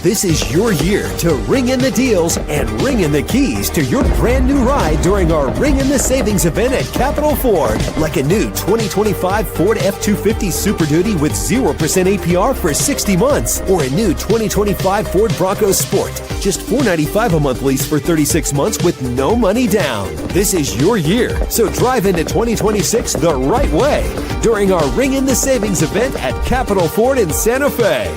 This is your year to ring in the deals and ring in the keys to your brand new ride during our Ring in the Savings event at Capital Ford. Like a new 2025 Ford F-250 Super Duty with 0% APR for 60 months. Or a new 2025 Ford Bronco Sport. Just $495 a month lease for 36 months with no money down. This is your year, so drive into 2026 the right way during our Ring in the Savings event at Capital Ford in Santa Fe.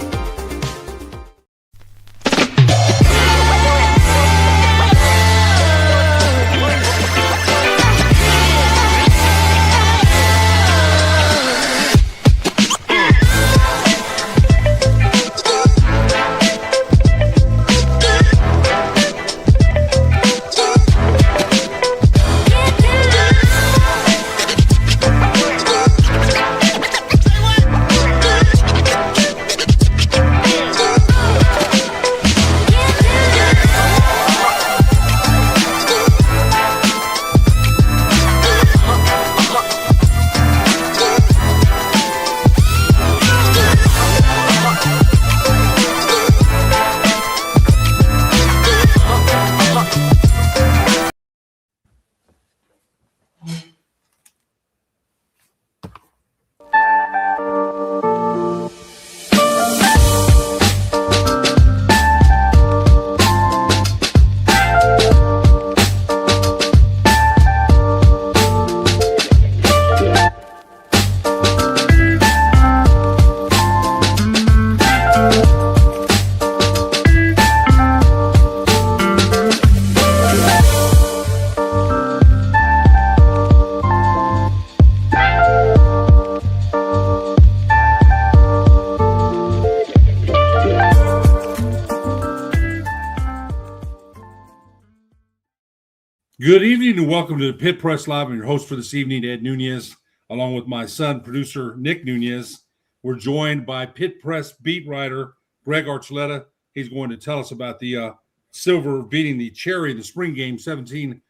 Good evening and welcome to the Pit Press Live. I'm your host for this evening, Ed Nunez, along with my son, producer Nick Nunez. We're joined by Pit Press beat writer Greg Archuleta. He's going to tell us about the Silver beating the Cherry in the spring game 17-14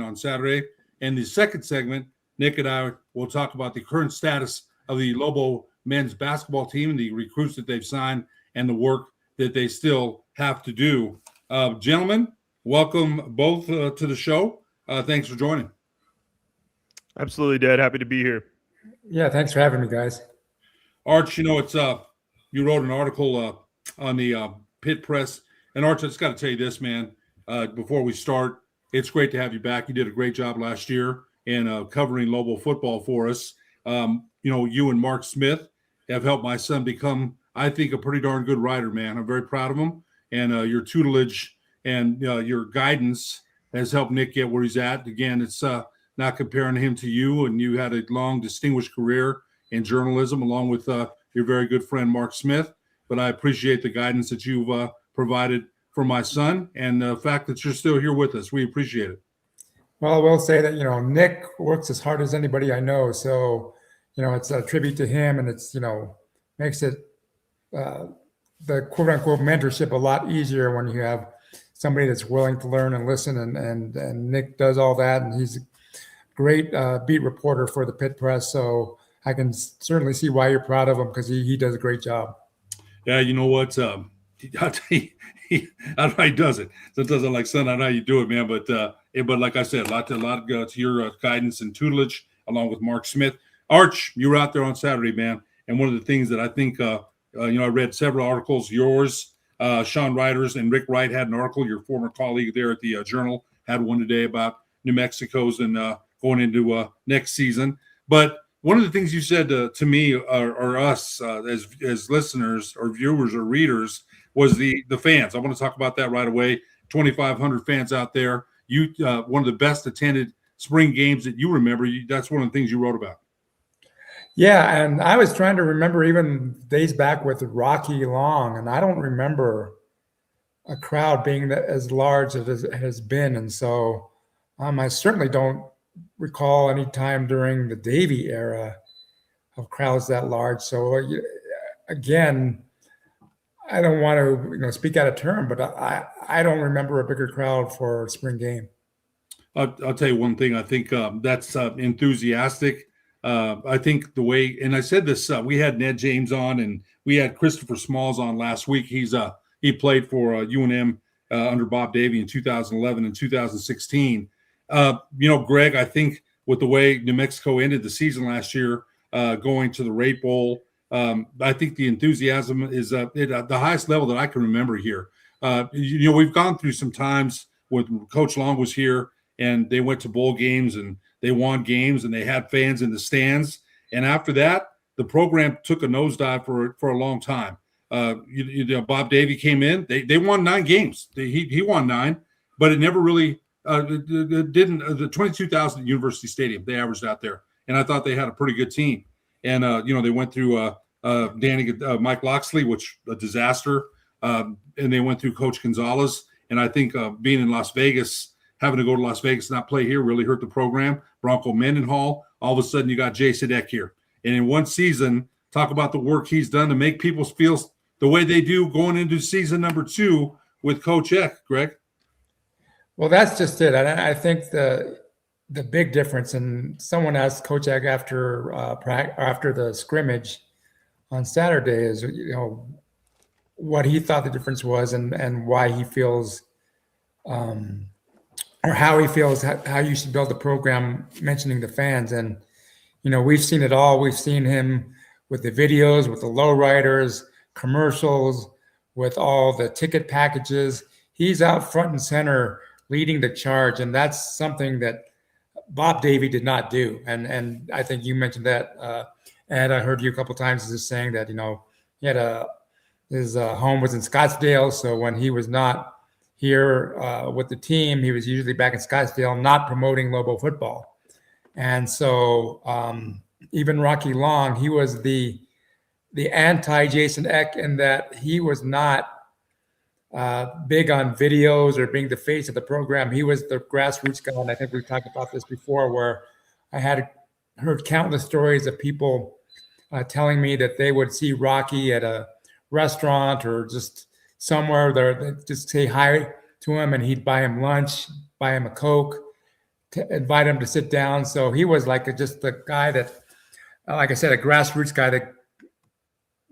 on Saturday. And the second segment, Nick and I will talk about the current status of the Lobo men's basketball team and the recruits that they've signed and the work that they still have to do. Gentlemen, welcome both to the show. Thanks for joining. Absolutely, Dad. Happy to be here. Yeah, thanks for having me, guys. Arch, you know, it's you wrote an article on the Pit Press. And Arch, I just got to tell you this, man, before we start, it's great to have you back. You did a great job last year in covering Lobo football for us. You know, you and Mark Smith have helped my son become, I think, a pretty darn good writer, man. I'm very proud of him. And your tutelage and your guidance has helped Nick get where he's at. Again, it's not comparing him to you, and you had a long, distinguished career in journalism along with your very good friend Mark Smith. But I appreciate the guidance that you've provided for my son and the fact that you're still here with us. We appreciate it. Well, I will say that, you know, Nick works as hard as anybody I know. So, you know, it's a tribute to him, and it's, you know, makes it the quote unquote mentorship a lot easier when you have somebody that's willing to learn and listen, and Nick does all that, and he's a great beat reporter for the Pit Press. So I can certainly see why you're proud of him, because he does a great job. Yeah, you know what? I'll tell you, I don't know how he does it. Sometimes I'm like, son, I don't know how you do it, man. But like I said, a lot to your guidance and tutelage, along with Mark Smith. Arch, you were out there on Saturday, man, and one of the things that I think, you know, I read several articles, yours. Sean Ryder's and Rick Wright had an article. Your former colleague there at the Journal had one today about New Mexico's and going into next season. But one of the things you said to me or us as listeners or viewers or readers was the fans. I want to talk about that right away. 2,500 fans out there. You one of the best attended spring games that you remember. That's one of the things you wrote about. Yeah, and I was trying to remember even days back with Rocky Long, and I don't remember a crowd being as large as it has been. And so I certainly don't recall any time during the Davey era of crowds that large. So again, I don't want to speak out of turn, but I don't remember a bigger crowd for a spring game. I'll tell you one thing. I think that's enthusiastic. I think the way, and I said this, we had Ned James on and we had Christopher Smalls on last week. He's he played for UNM under Bob Davie in 2011 and 2016. Greg, I think with the way New Mexico ended the season last year, going to the Rate Bowl, I think the enthusiasm is at the highest level that I can remember here. We've gone through some times when Coach Long was here and they went to bowl games and they won games and they had fans in the stands. And after that, the program took a nosedive for a long time. Bob Davie came in. They won 9 games. He won 9, but it never really didn't. The 22,000 at University Stadium, they averaged out there, and I thought they had a pretty good team. And they went through Mike Loxley, which a disaster, and they went through Coach Gonzalez. And I think being in Las Vegas, having to go to Las Vegas and not play here really hurt the program. Bronco Mendenhall. All of a sudden, you got Jay Sadek here. And in one season, talk about the work he's done to make people feel the way they do going into season number 2 with Coach Eck, Greg. Well, that's just it. And I think the big difference, and someone asked Coach Eck after the scrimmage on Saturday, is what he thought the difference was and why he feels or how he feels how you should build the program, mentioning the fans. And we've seen it all. We've seen him with the videos, with the lowriders, commercials, with all the ticket packages. He's out front and center leading the charge. And that's something that Bob Davie did not do. And I think you mentioned that, Ed. I heard you a couple of times just saying that, he had his home was in Scottsdale. So when he was not here with the team, he was usually back in Scottsdale, not promoting Lobo football. And so even Rocky Long, he was the anti-Jason Eck in that he was not big on videos or being the face of the program. He was the grassroots guy. And I think we've talked about this before, where I had heard countless stories of people telling me that they would see Rocky at a restaurant or just somewhere there, they'd just say hi to him and he'd buy him lunch, buy him a Coke, to invite him to sit down. So he was like just the guy that, like I said, a grassroots guy that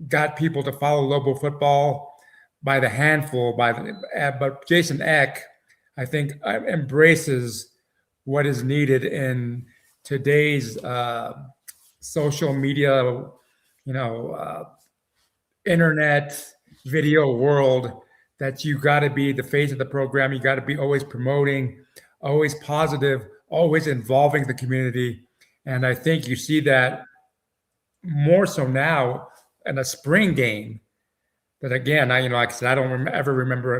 got people to follow Lobo football by the handful. But Jason Eck, I think, embraces what is needed in today's social media, internet video world, that you got to be the face of the program. You got to be always promoting, always positive, always involving the community. And I think you see that more so now in a spring game. That again, like I said, I don't ever remember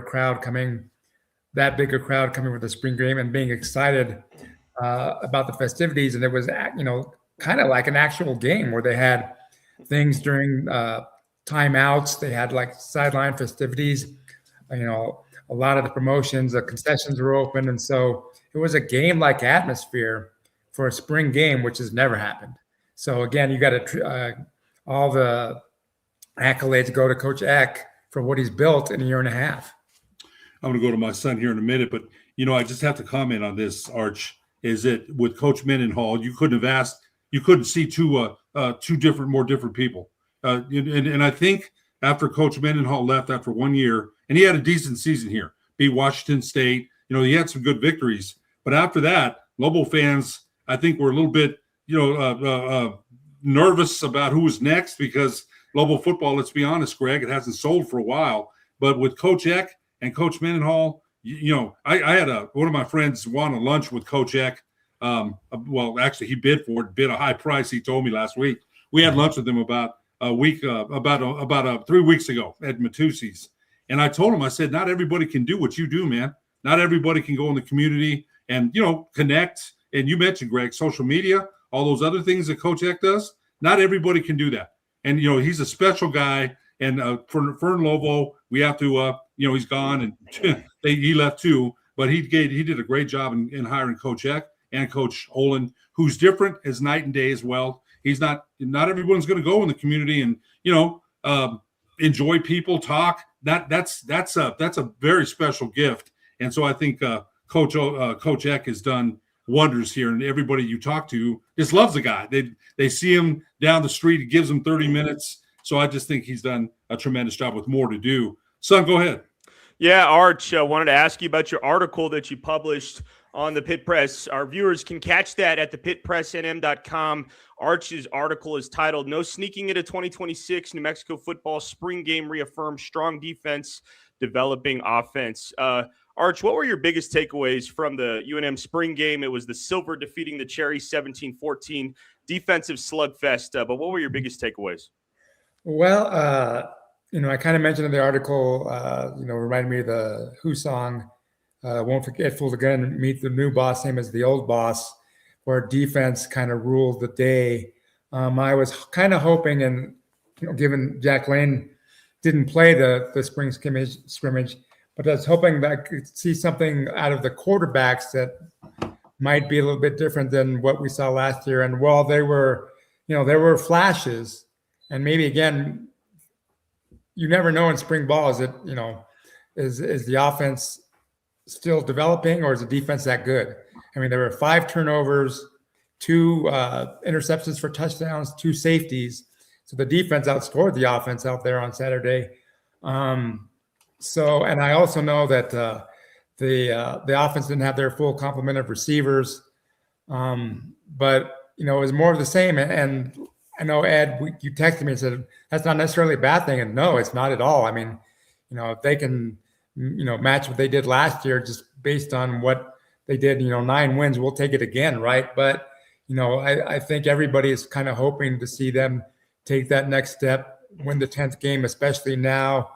that big a crowd coming with a spring game and being excited about the festivities. And it was, kind of like an actual game where they had things during timeouts. They had like sideline festivities. A lot of the promotions, the concessions were open. And so it was a game-like atmosphere for a spring game, which has never happened. So again, you got to all the accolades go to Coach Eck for what he's built in a year and a half. I'm going to go to my son here in a minute, but I just have to comment on this, Arch, is that with Coach Mendenhall, you couldn't see two more different people. And I think after Coach Mendenhall left after 1 year, and he had a decent season here, beat Washington State, he had some good victories. But after that, Lobo fans, I think, were a little bit, nervous about who was next, because Lobo football, let's be honest, Greg, it hasn't sold for a while. But with Coach Eck and Coach Mendenhall, I had one of my friends want a lunch with Coach Eck. Well, actually, he bid a high price. He told me last week. We had lunch with him about 3 weeks ago at Matussi's. And I told him, I said, not everybody can do what you do, man. Not everybody can go in the community and, connect. And you mentioned, Greg, social media, all those other things that Coach Eck does. Not everybody can do that. And, he's a special guy. And for Fern Lobo, we have to, he's gone and he left too. But he did a great job in hiring Coach Eck and Coach Olin, who's different as night and day as well. He's not everyone's going to go in the community and, enjoy people, talk. That's a very special gift. And so I think Coach Eck has done wonders here, and everybody you talk to just loves the guy. They see him down the street, he gives them 30 minutes. So I just think he's done a tremendous job with more to do. Son, go ahead. Yeah, Arch, wanted to ask you about your article that you published on the Pit Press. Our viewers can catch that at thepitpressnm.com. Arch's article is titled "No Sneaking Into 2026 New Mexico Football Spring Game Reaffirms Strong Defense, Developing Offense." Arch, what were your biggest takeaways from the UNM spring game? It was the Silver defeating the Cherry 17-14, defensive slugfest. But what were your biggest takeaways? Well, I kind of mentioned in the article, reminded me of the Who song, "Won't Forget Fools Again, Meet the New Boss, Same as the Old Boss," where defense kind of ruled the day. I was kind of hoping, and given Jack Lane didn't play the spring scrimmage, but I was hoping that I could see something out of the quarterbacks that might be a little bit different than what we saw last year. And while there were flashes, and maybe again, you never know in spring ball, is the offense still developing, or is the defense that good? I mean, there were 5 turnovers, 2 interceptions for touchdowns, 2 safeties. So the defense outscored the offense out there on Saturday. And I also know that the offense didn't have their full complement of receivers, but it was more of the same. And I know, Ed, you texted me and said that's not necessarily a bad thing, and no, it's not at all. I mean, if they can, match what they did last year just based on what they did, 9 wins, we'll take it again, right? But I think everybody is kind of hoping to see them take that next step, win the 10th game, especially now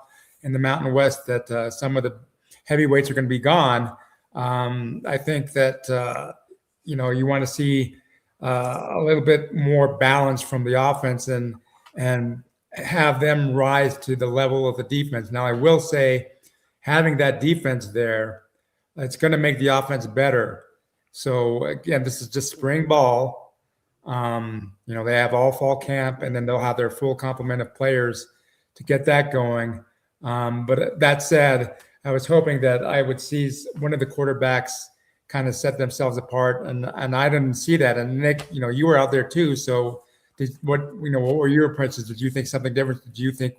in the Mountain West that some of the heavyweights are going to be gone. I think that, you want to see a little bit more balance from the offense and have them rise to the level of the defense. Now, I will say having that defense there, it's going to make the offense better. So again, this is just spring ball. They have all fall camp, and then they'll have their full complement of players to get that going. But that said, I was hoping that I would see one of the quarterbacks kind of set themselves apart, and I didn't see that. And Nick, you were out there too. So what were your impressions? Did you think something different?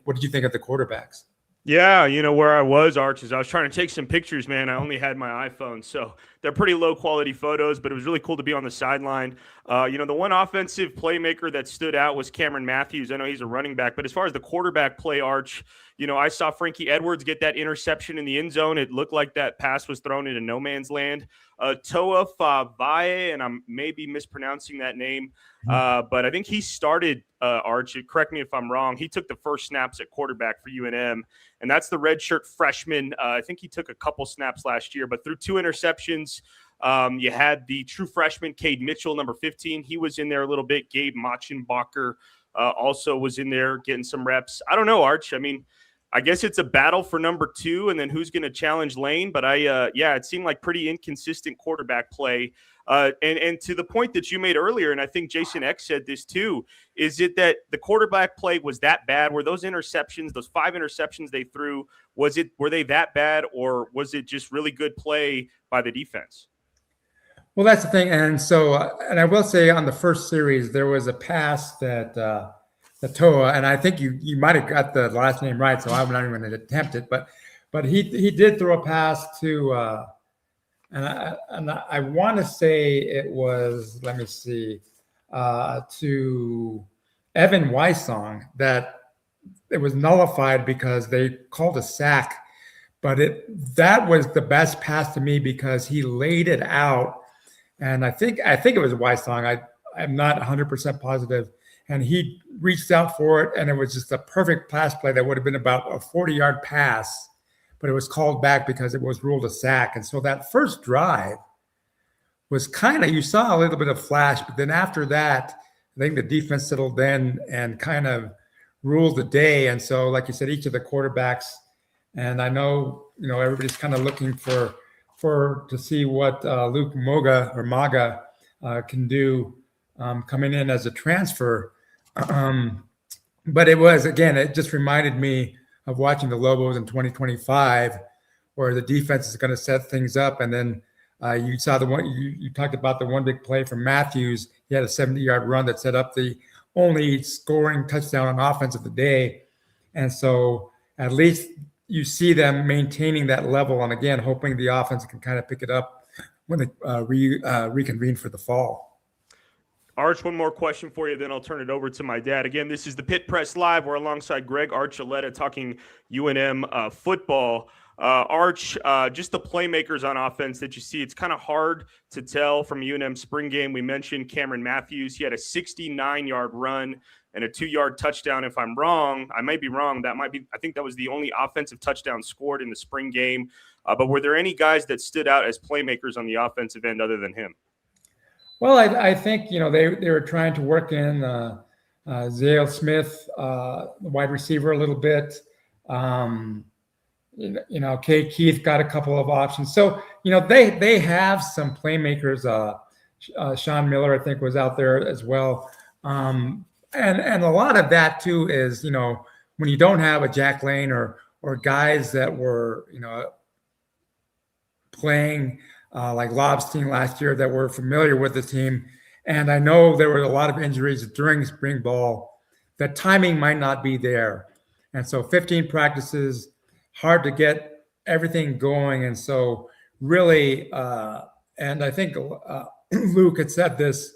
What did you think of the quarterbacks? Yeah, where I was, Arch, is I was trying to take some pictures, man. I only had my iPhone, so they're pretty low-quality photos, but it was really cool to be on the sideline. The one offensive playmaker that stood out was Cameron Matthews. I know he's a running back, but as far as the quarterback play, Arch, I saw Frankie Edwards get that interception in the end zone. It looked like that pass was thrown into no man's land. Toa Favae, and I'm maybe mispronouncing that name, but I think he started, Arch, correct me if I'm wrong, he took the first snaps at quarterback for UNM, and that's the redshirt freshman. I think he took a couple snaps last year, but through 2 interceptions. You had the true freshman, Cade Mitchell, number 15. He was in there a little bit. Gabe Machenbacher also was in there getting some reps. I don't know, Arch. I mean, I guess it's a battle for number 2, and then who's going to challenge Lane. But it seemed like pretty inconsistent quarterback play. And to the point that you made earlier, and I think Jason X said this too, is it that the quarterback play was that bad? Were those interceptions, those 5 interceptions they threw, were they that bad, or was it just really good play by the defense? Well, that's the thing. And so, and I will say on the first series, there was a pass that the Toa, and I think you might have got the last name right, so I'm not even going to attempt it, but he did throw a pass to, and I want to say it was, let me see, to Evan Weissong, that it was nullified because they called a sack, but that was the best pass to me because he laid it out. And I think it was Weissong. I'm not 100% positive. And he reached out for it, and it was just a perfect pass play that would have been about a 40-yard pass, but it was called back because it was ruled a sack. And so that first drive was you saw a little bit of flash, but then after that, I think the defense settled in and kind of ruled the day. And so, like you said, each of the quarterbacks, and I know, everybody's kind of looking to see what Luke Maga can do coming in as a transfer. But it just reminded me of watching the Lobos in 2025, where the defense is going to set things up. And then you saw the one, you talked about the one big play from Matthews. He had a 70-yard run that set up the only scoring touchdown on offense of the day. And so at least you see them maintaining that level, and again, hoping the offense can kind of pick it up when they reconvene for the fall. Arch, one more question for you, then I'll turn it over to my dad. Again, this is the Pit Press Live. We're alongside Greg Archuleta talking UNM football. Arch, just the playmakers on offense that you see, it's kind of hard to tell from UNM spring game. We mentioned Cameron Matthews. He had a 69-yard run and a 2-yard touchdown. If I'm wrong, I might be wrong. I think that was the only offensive touchdown scored in the spring game. But were there any guys that stood out as playmakers on the offensive end other than him? Well, I think, they were trying to work in Zale Smith, the wide receiver, a little bit. Kay Keith got a couple of options. So, they have some playmakers. Sean Miller, I think, was out there as well. And a lot of that too is, when you don't have a Jack Lane or guys that were, playing like Lobstein last year that were familiar with the team. And I know there were a lot of injuries during spring ball. The timing might not be there. And so 15 practices, hard to get everything going. And so really, and I think Luke had said this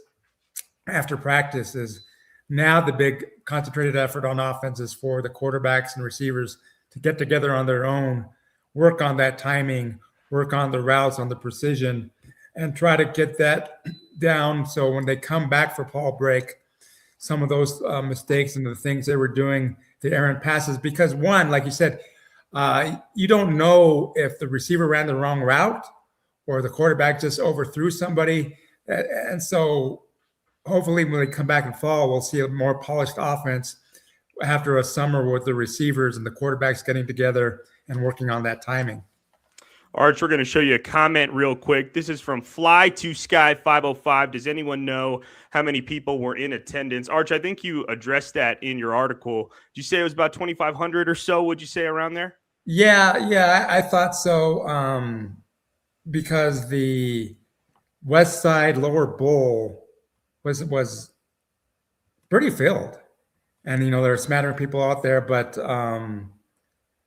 after practice, is now the big concentrated effort on offense is for the quarterbacks and receivers to get together on their own, work on that timing, work on the routes, on the precision, and try to get that down. So when they come back for fall break, some of those mistakes and the things they were doing, the errant passes, because one, like you said, you don't know if the receiver ran the wrong route or the quarterback just overthrew somebody. And so hopefully when they come back in fall, we'll see a more polished offense after a summer with the receivers and the quarterbacks getting together and working on that timing. Arch, we're going to show you a comment real quick. This is from Fly to Sky 505. Does anyone know how many people were in attendance? Arch, I think you addressed that in your article. Did you say it was about 2,500 or so? Would you say around there? Yeah, I thought so. Because the West Side Lower Bowl was pretty filled, and there were a smattering of people out there, but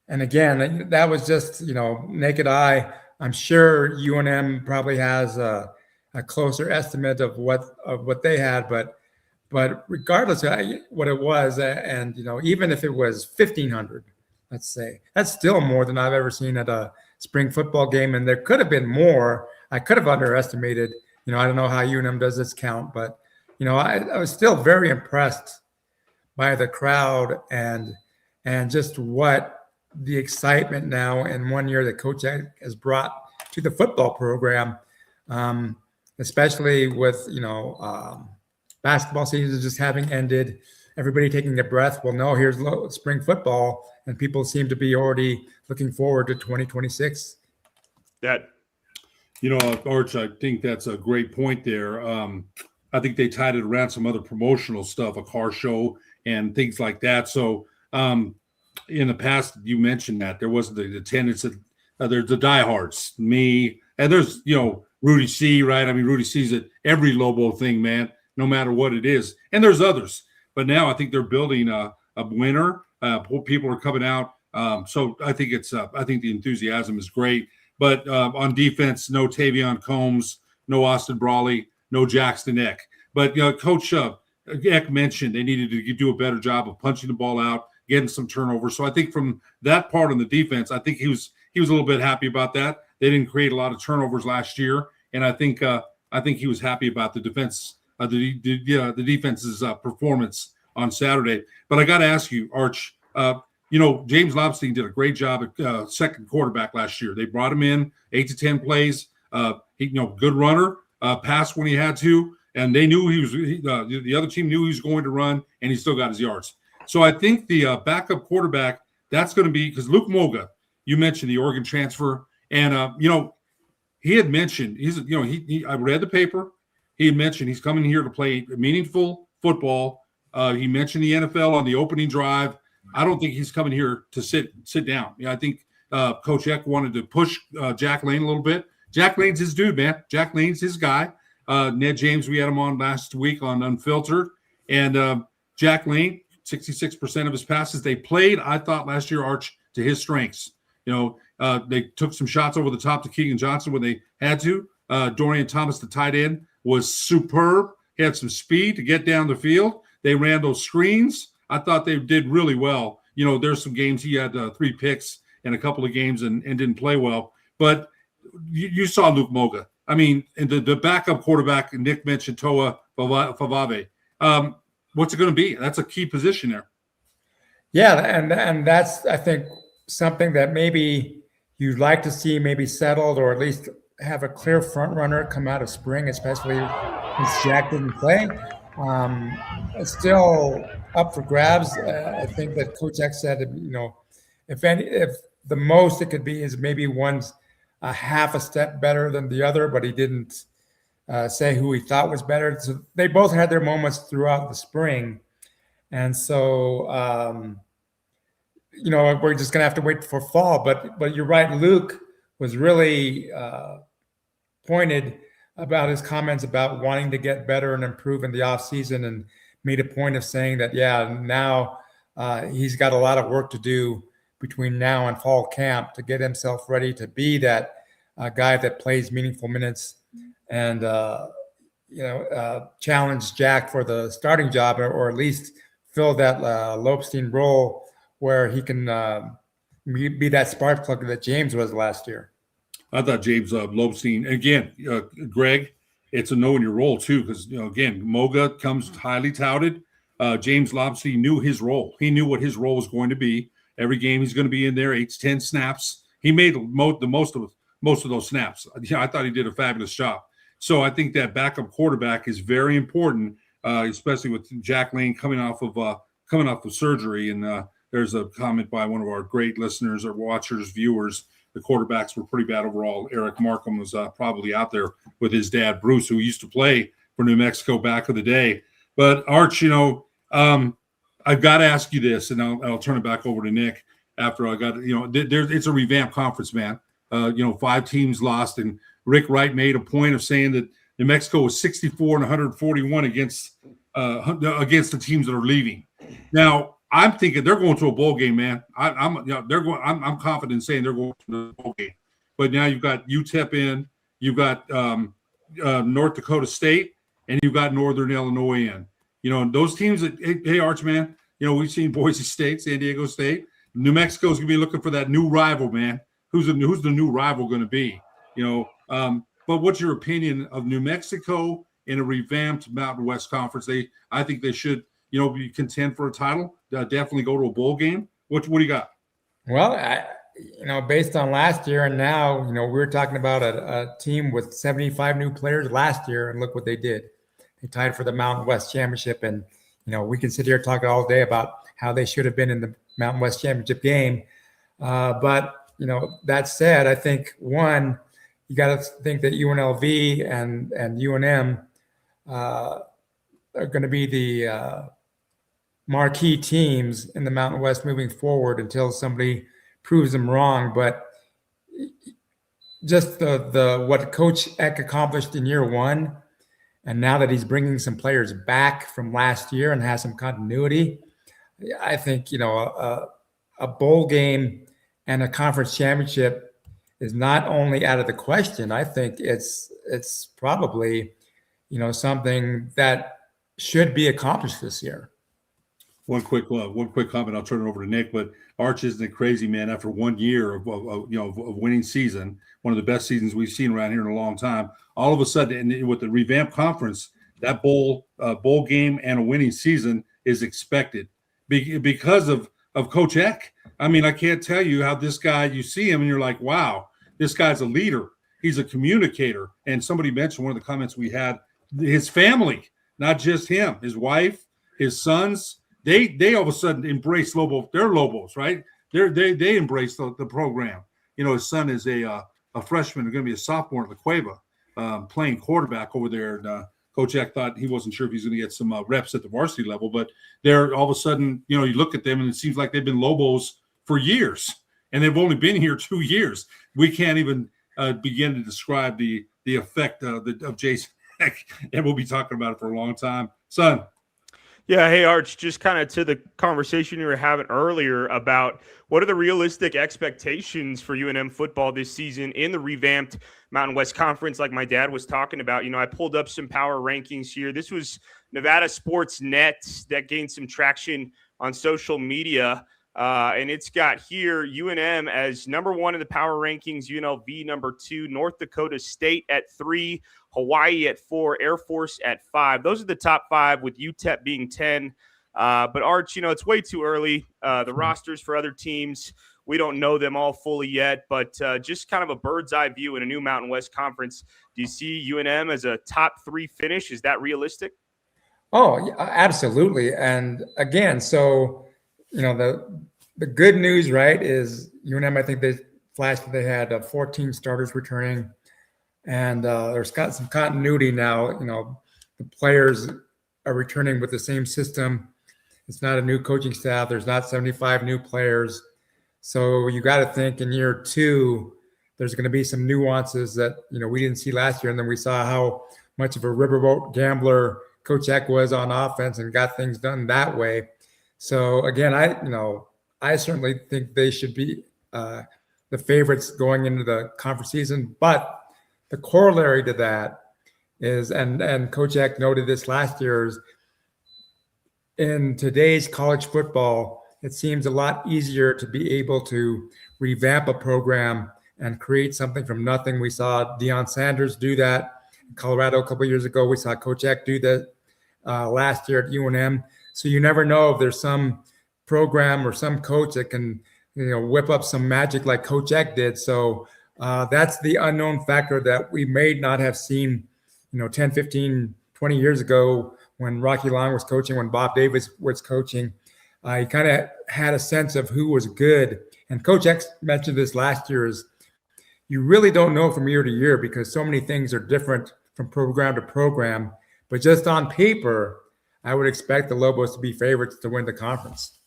and again, that was just, naked eye. I'm sure UNM probably has a closer estimate of what they had, but regardless of what it was, and even if it was 1,500, let's say, that's still more than I've ever seen at a spring football game, and there could have been more. I could have underestimated. I don't know how UNM does this count, but I was still very impressed by the crowd and just what the excitement now in 1 year that Coach has brought to the football program, especially with, basketball season just having ended, everybody taking a breath. Well, no, here's spring football, and people seem to be already looking forward to 2026. Arch, I think that's a great point there. I think they tied it around some other promotional stuff, a car show and things like that. So, in the past, you mentioned that there wasn't the attendance. There's the diehards, me, and there's Rudy C. Right? I mean, Rudy C's at every Lobo thing, man, no matter what it is. And there's others, but now I think they're building a winner. People are coming out, so I think I think the enthusiasm is great. But on defense, no Tavion Combs, no Austin Brawley, no Jackson Eck. But Coach Eck mentioned they needed to do a better job of punching the ball out, getting some turnovers. So I think from that part on the defense, I think he was a little bit happy about that. They didn't create a lot of turnovers last year, and I think he was happy about the defense, the defense's performance on Saturday. But I got to ask you, Arch, James Lobstein did a great job at second quarterback last year. They brought him in 8 to 10 plays. Good runner, passed when he had to, and they knew the other team knew he was going to run, and he still got his yards. So I think the backup quarterback, that's going to be, because Luke Moga, you mentioned the Oregon transfer, and he had mentioned I read the paper. He had mentioned he's coming here to play meaningful football. He mentioned the NFL on the opening drive. I don't think he's coming here to sit down. I think Coach Eck wanted to push Jack Lane a little bit. Jack Lane's his dude, man. Jack Lane's his guy. Ned James, we had him on last week on Unfiltered, and Jack Lane, 66% of his passes they played. I thought last year, Arch, to his strengths. They took some shots over the top to Keegan Johnson when they had to. Dorian Thomas, the tight end, was superb. He had some speed to get down the field. They ran those screens. I thought they did really well. There's some games he had 3 picks in a couple of games and didn't play well. But you saw Luke Moga. I mean, and the backup quarterback, Nick mentioned Toa Favave. What's it going to be? That's a key position there. Yeah, and that's, I think, something that maybe you'd like to see maybe settled, or at least have a clear front runner come out of spring, especially since Jack didn't play. It's still up for grabs. I think that Coach X said, if the most it could be is maybe one's a half a step better than the other, but he didn't say who he thought was better. So they both had their moments throughout the spring. And so, we're just going to have to wait for fall. But you're right. Luke was really pointed about his comments about wanting to get better and improve in the offseason, and made a point of saying that, now he's got a lot of work to do between now and fall camp to get himself ready to be that guy that plays meaningful minutes and, challenge Jack for the starting job, or at least fill that Lopestein role where he can be that spark plug that James was last year. I thought James Lopestein, again, Greg, it's a know in your role too, because, again, Moga comes highly touted. James Lopestein knew his role. He knew what his role was going to be. Every game he's going to be in there, 8 to 10 snaps. He made the most of those snaps. I thought he did a fabulous job. So I think that backup quarterback is very important, especially with Jack Lane coming off of surgery. And there's a comment by one of our great listeners or watchers, viewers. The quarterbacks were pretty bad overall. Eric Markham was probably out there with his dad, Bruce, who used to play for New Mexico back in the day. But Arch, I've got to ask you this, and I'll turn it back over to Nick after I got, it's a revamped conference, man. 5 teams lost, and Rick Wright made a point of saying that New Mexico was 64 and 141 against the teams that are leaving. Now, I'm thinking they're going to a bowl game, man. I'm confident in saying they're going to the bowl game. But now you've got UTEP in, you've got North Dakota State, and you've got Northern Illinois in. Those teams that, hey, Arch, man, we've seen Boise State, San Diego State. New Mexico's going to be looking for that new rival, man. Who's the new rival going to be? But what's your opinion of New Mexico in a revamped Mountain West Conference? I think they should, be contend for a title. Definitely go to a bowl game. What do you got? Well, based on last year and now, we were talking about a team with 75 new players last year, and look what they did. They tied for the Mountain West Championship, and we can sit here talking all day about how they should have been in the Mountain West Championship game. But that said, I think one, you got to think that UNLV and UNM are going to be the marquee teams in the Mountain West moving forward until somebody proves them wrong. But just the what Coach Eck accomplished in year one, and now that he's bringing some players back from last year and has some continuity, I think a bowl game and a conference championship is not only out of the question. I think it's probably something that should be accomplished this year. One quick comment. I'll turn it over to Nick. But Arch, isn't it crazy, man? After 1 year of winning season, one of the best seasons we've seen around here in a long time, all of a sudden, and with the revamped conference, that bowl game and a winning season is expected because of Coach Eck. I mean, I can't tell you how this guy, you see him and you're like, wow, this guy's a leader. He's a communicator. And somebody mentioned one of the comments we had, his family, not just him, his wife, his sons. They all of a sudden embrace Lobo. They're Lobos, right? They embrace the program. His son is a freshman, going to be a sophomore at La Cueva, playing quarterback over there. And Coach Eck thought he wasn't sure if he's going to get some reps at the varsity level, but they're all of a sudden, you look at them and it seems like they've been Lobos for years, and they've only been here 2 years. We can't even begin to describe the effect of Jason Eck, and we'll be talking about it for a long time. Son. Yeah, hey Arch, just kind of to the conversation you were having earlier about what are the realistic expectations for UNM football this season in the revamped Mountain West Conference, like my dad was talking about. I pulled up some power rankings here. This was Nevada Sports Net that gained some traction on social media. And it's got here UNM as number 1 in the power rankings, UNLV number 2, North Dakota State at 3, Hawaii at 4, Air Force at 5. Those are the top 5, with UTEP being 10. But Arch, it's way too early. The rosters for other teams, we don't know them all fully yet. But just kind of a bird's eye view in a new Mountain West Conference, do you see UNM as a top 3 finish? Is that realistic? Oh, yeah, absolutely. And again, so the good news, right, is UNM. I think they flashed that they had 14 starters returning, and there's got some continuity now. The players are returning with the same system. It's not a new coaching staff. There's not 75 new players. So you got to think in year 2, there's going to be some nuances that we didn't see last year, and then we saw how much of a riverboat gambler Coach Eck was on offense and got things done that way. So again, I certainly think they should be the favorites going into the conference season. But the corollary to that is, and Coach Eck noted this last year, is in today's college football, it seems a lot easier to be able to revamp a program and create something from nothing. We saw Deion Sanders do that in Colorado a couple of years ago. We saw Coach Eck do that last year at UNM. So you never know if there's some program or some coach that can, whip up some magic like Coach Eck did. So that's the unknown factor that we may not have seen, 10, 15, 20 years ago when Rocky Long was coaching, when Bob Davis was coaching. He kind of had a sense of who was good. And Coach Eck mentioned this last year, is you really don't know from year to year because so many things are different from program to program. But just on paper, I would expect the Lobos to be favorites to win the conference.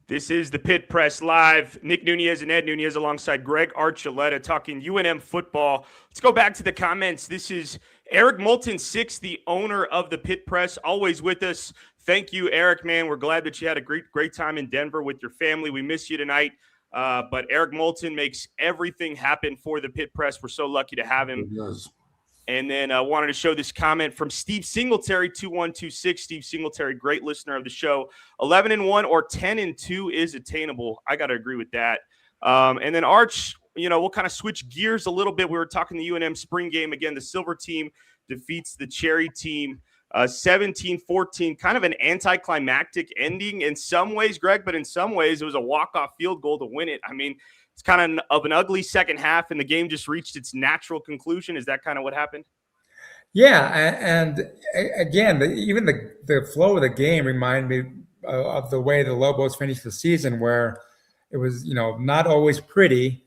This is the Pit Press Live. Nick Nunez and Ed Nunez alongside Greg Archuleta talking UNM football. Let's go back to the comments. This is Eric Moulton 6, the owner of the Pit Press, always with us. Thank you, Eric, man. We're glad that you had a great time in Denver with your family. We miss you tonight. But Eric Moulton makes everything happen for the Pit Press. We're so lucky to have him. And then I wanted to show this comment from Steve Singletary, 2126. Steve Singletary, great listener of the show. 11-1 or 10-2 is attainable. I got to agree with that. And then Arch, we'll kind of switch gears a little bit. We were talking the UNM spring game. Again, the silver team defeats the cherry team 17-14, kind of an anticlimactic ending in some ways, Greg, but in some ways it was a walk-off field goal to win it. I mean, it's kind of an ugly second half, and the game just reached its natural conclusion. Is that kind of what happened? Yeah, and again, even the flow of the game reminded me of the way the Lobos finished the season, where it was, not always pretty,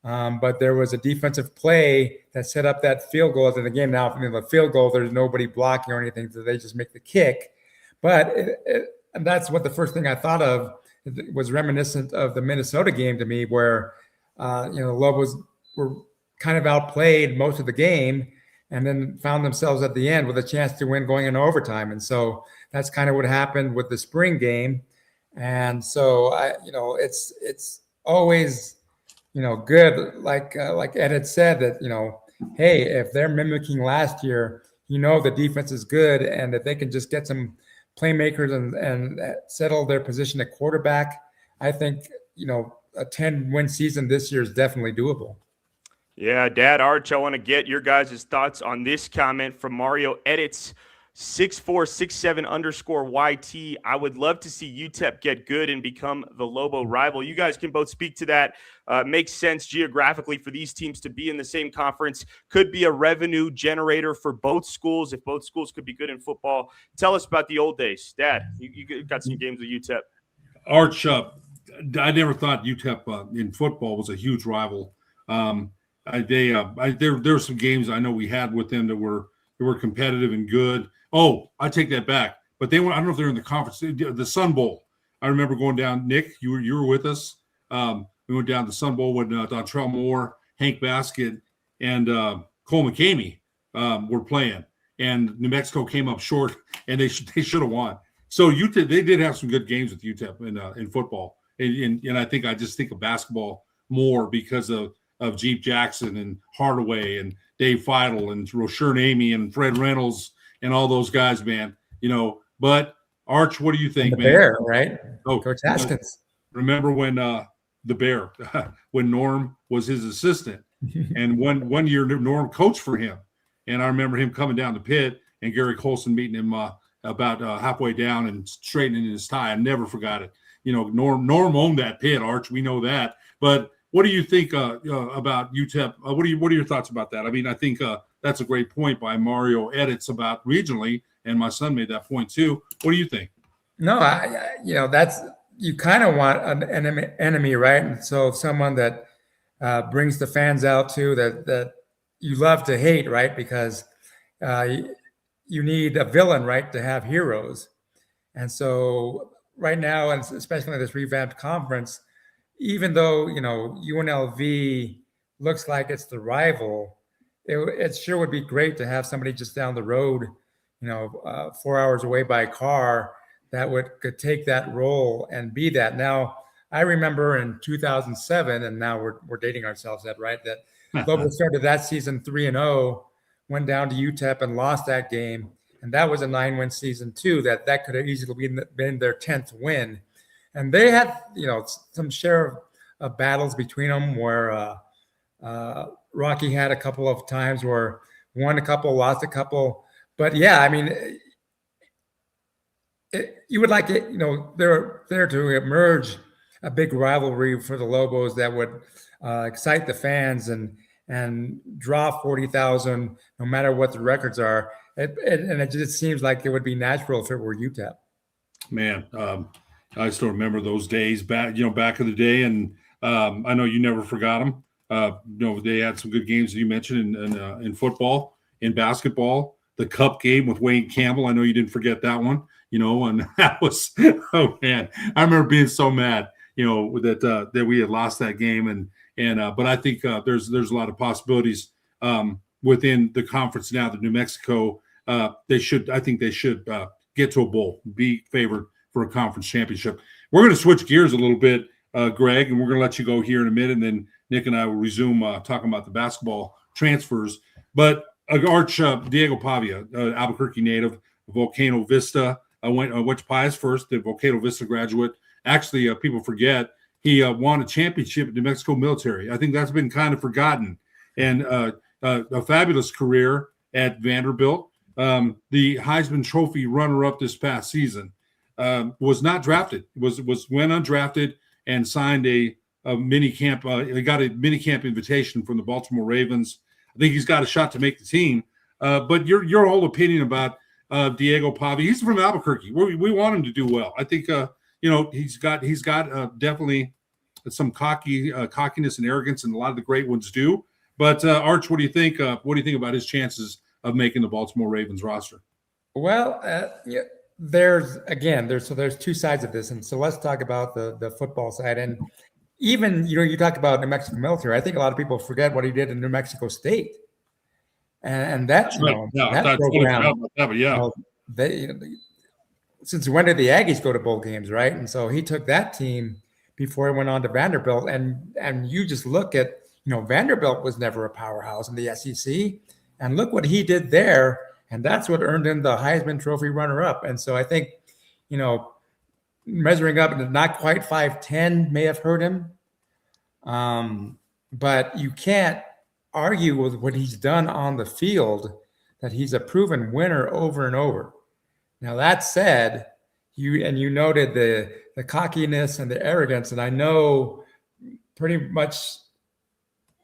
but there was a defensive play that set up that field goal in the game. Now, the field goal, there's nobody blocking or anything, so they just make the kick. But and that's what the first thing I thought of. It was reminiscent of the Minnesota game to me, where the Lobos were kind of outplayed most of the game, and then found themselves at the end with a chance to win going into overtime. And so that's kind of what happened with the spring game. And so it's always good, like Ed had said, that hey, if they're mimicking last year, the defense is good, and if they can just get some playmakers and settle their position at quarterback, I think a 10-win season this year is definitely doable. Yeah, Dad, Arch, I want to get your guys' thoughts on this comment from Mario Edits 6467_YT. I would love to see UTEP get good and become the Lobo rival. You guys can both speak to that. Makes sense geographically for these teams to be in the same conference. Could be a revenue generator for both schools if both schools could be good in football. Tell us about the old days. Dad, you got some games with UTEP. Arch, I never thought UTEP in football was a huge rival. There were some games I know we had with them that were competitive and good. Oh, I take that back. But they were, I don't know if they're in the conference, the Sun Bowl. I remember going down. Nick, you were with us. We went down to the Sun Bowl when Dontrell Moore, Hank Baskett, and Cole McCamey were playing. And New Mexico came up short, and they should have won. So UTEP, they did have some good games with UTEP in football, and I just think of basketball more because of Jeep Jackson and Hardaway and Dave Feidel and Roshern Amy and Fred Reynolds and all those guys, man. But Arch, what do you think, and the man? Bear, right? Oh, Coach Haskins. Remember when the Bear, when Norm was his assistant, and one year Norm coached for him, and I remember him coming down the pit and Gary Colson meeting him about halfway down and straightening his tie. I never forgot it. Norm owned that pit, Arch. We know that. But what do you think about UTEP? What are your thoughts about that? I mean, I think that's a great point by Mario Edits about regionally, and my son made that point too. What do you think? No, that's, you kind of want an enemy, right? And so someone that brings the fans out too, that you love to hate, right? Because you need a villain, right, to have heroes. And so right now, and especially in this revamped conference, even though, UNLV looks like it's the rival, it sure would be great to have somebody just down the road, 4 hours away by car that could take that role and be that. Now, I remember in 2007, and now we're dating ourselves, right? That Lobos started that season 3-0, went down to UTEP and lost that game. And that was a 9-win season too, that could have easily been their 10th win. And they had, some share of battles between them where Rocky had a couple of times where won a couple, lost a couple. But yeah, I mean, you would like it, there to emerge a big rivalry for the Lobos that would excite the fans and draw 40,000, no matter what the records are. And it just seems like it would be natural if it were UTEP. Man, I still remember those days back in the day, and I know you never forgot them. They had some good games that you mentioned in football, in basketball, the Cup game with Wayne Campbell. I know you didn't forget that one. And that was, oh man, I remember being so mad, that we had lost that game, but I think there's a lot of possibilities within the conference now. The New Mexico, they should get to a bowl, be favored for a conference championship. We're going to switch gears a little bit, Greg, and we're going to let you go here in a minute, and then Nick and I will resume talking about the basketball transfers. But Arch, Diego Pavia, Albuquerque native, Volcano Vista. I went to Pius first, the Volcano Vista graduate. Actually, people forget he won a championship at New Mexico Military. I think that's been kind of forgotten. And a fabulous career at Vanderbilt. The Heisman Trophy runner-up this past season, was not drafted. Went undrafted and signed a mini camp. He got a mini camp invitation from the Baltimore Ravens. I think he's got a shot to make the team. But your whole opinion about Diego Pavia, he's from Albuquerque. We want him to do well. I think he's got definitely some cockiness and arrogance, and a lot of the great ones do. But Arch, what do you think? What do you think about his chances of making the Baltimore Ravens roster? Well, there's two sides of this, and so let's talk about the football side. And even you talk about New Mexico Military. I think a lot of people forget what he did in New Mexico State, and that that program. Since when did the Aggies go to bowl games, right? And so he took that team before he went on to Vanderbilt, and you just look at Vanderbilt was never a powerhouse in the SEC, and look what he did there. And that's what earned him the Heisman Trophy runner-up. And so I think, measuring up to not quite 5'10" may have hurt him. But you can't argue with what he's done on the field, that he's a proven winner over and over. Now, that said, you noted the cockiness and the arrogance, and I know pretty much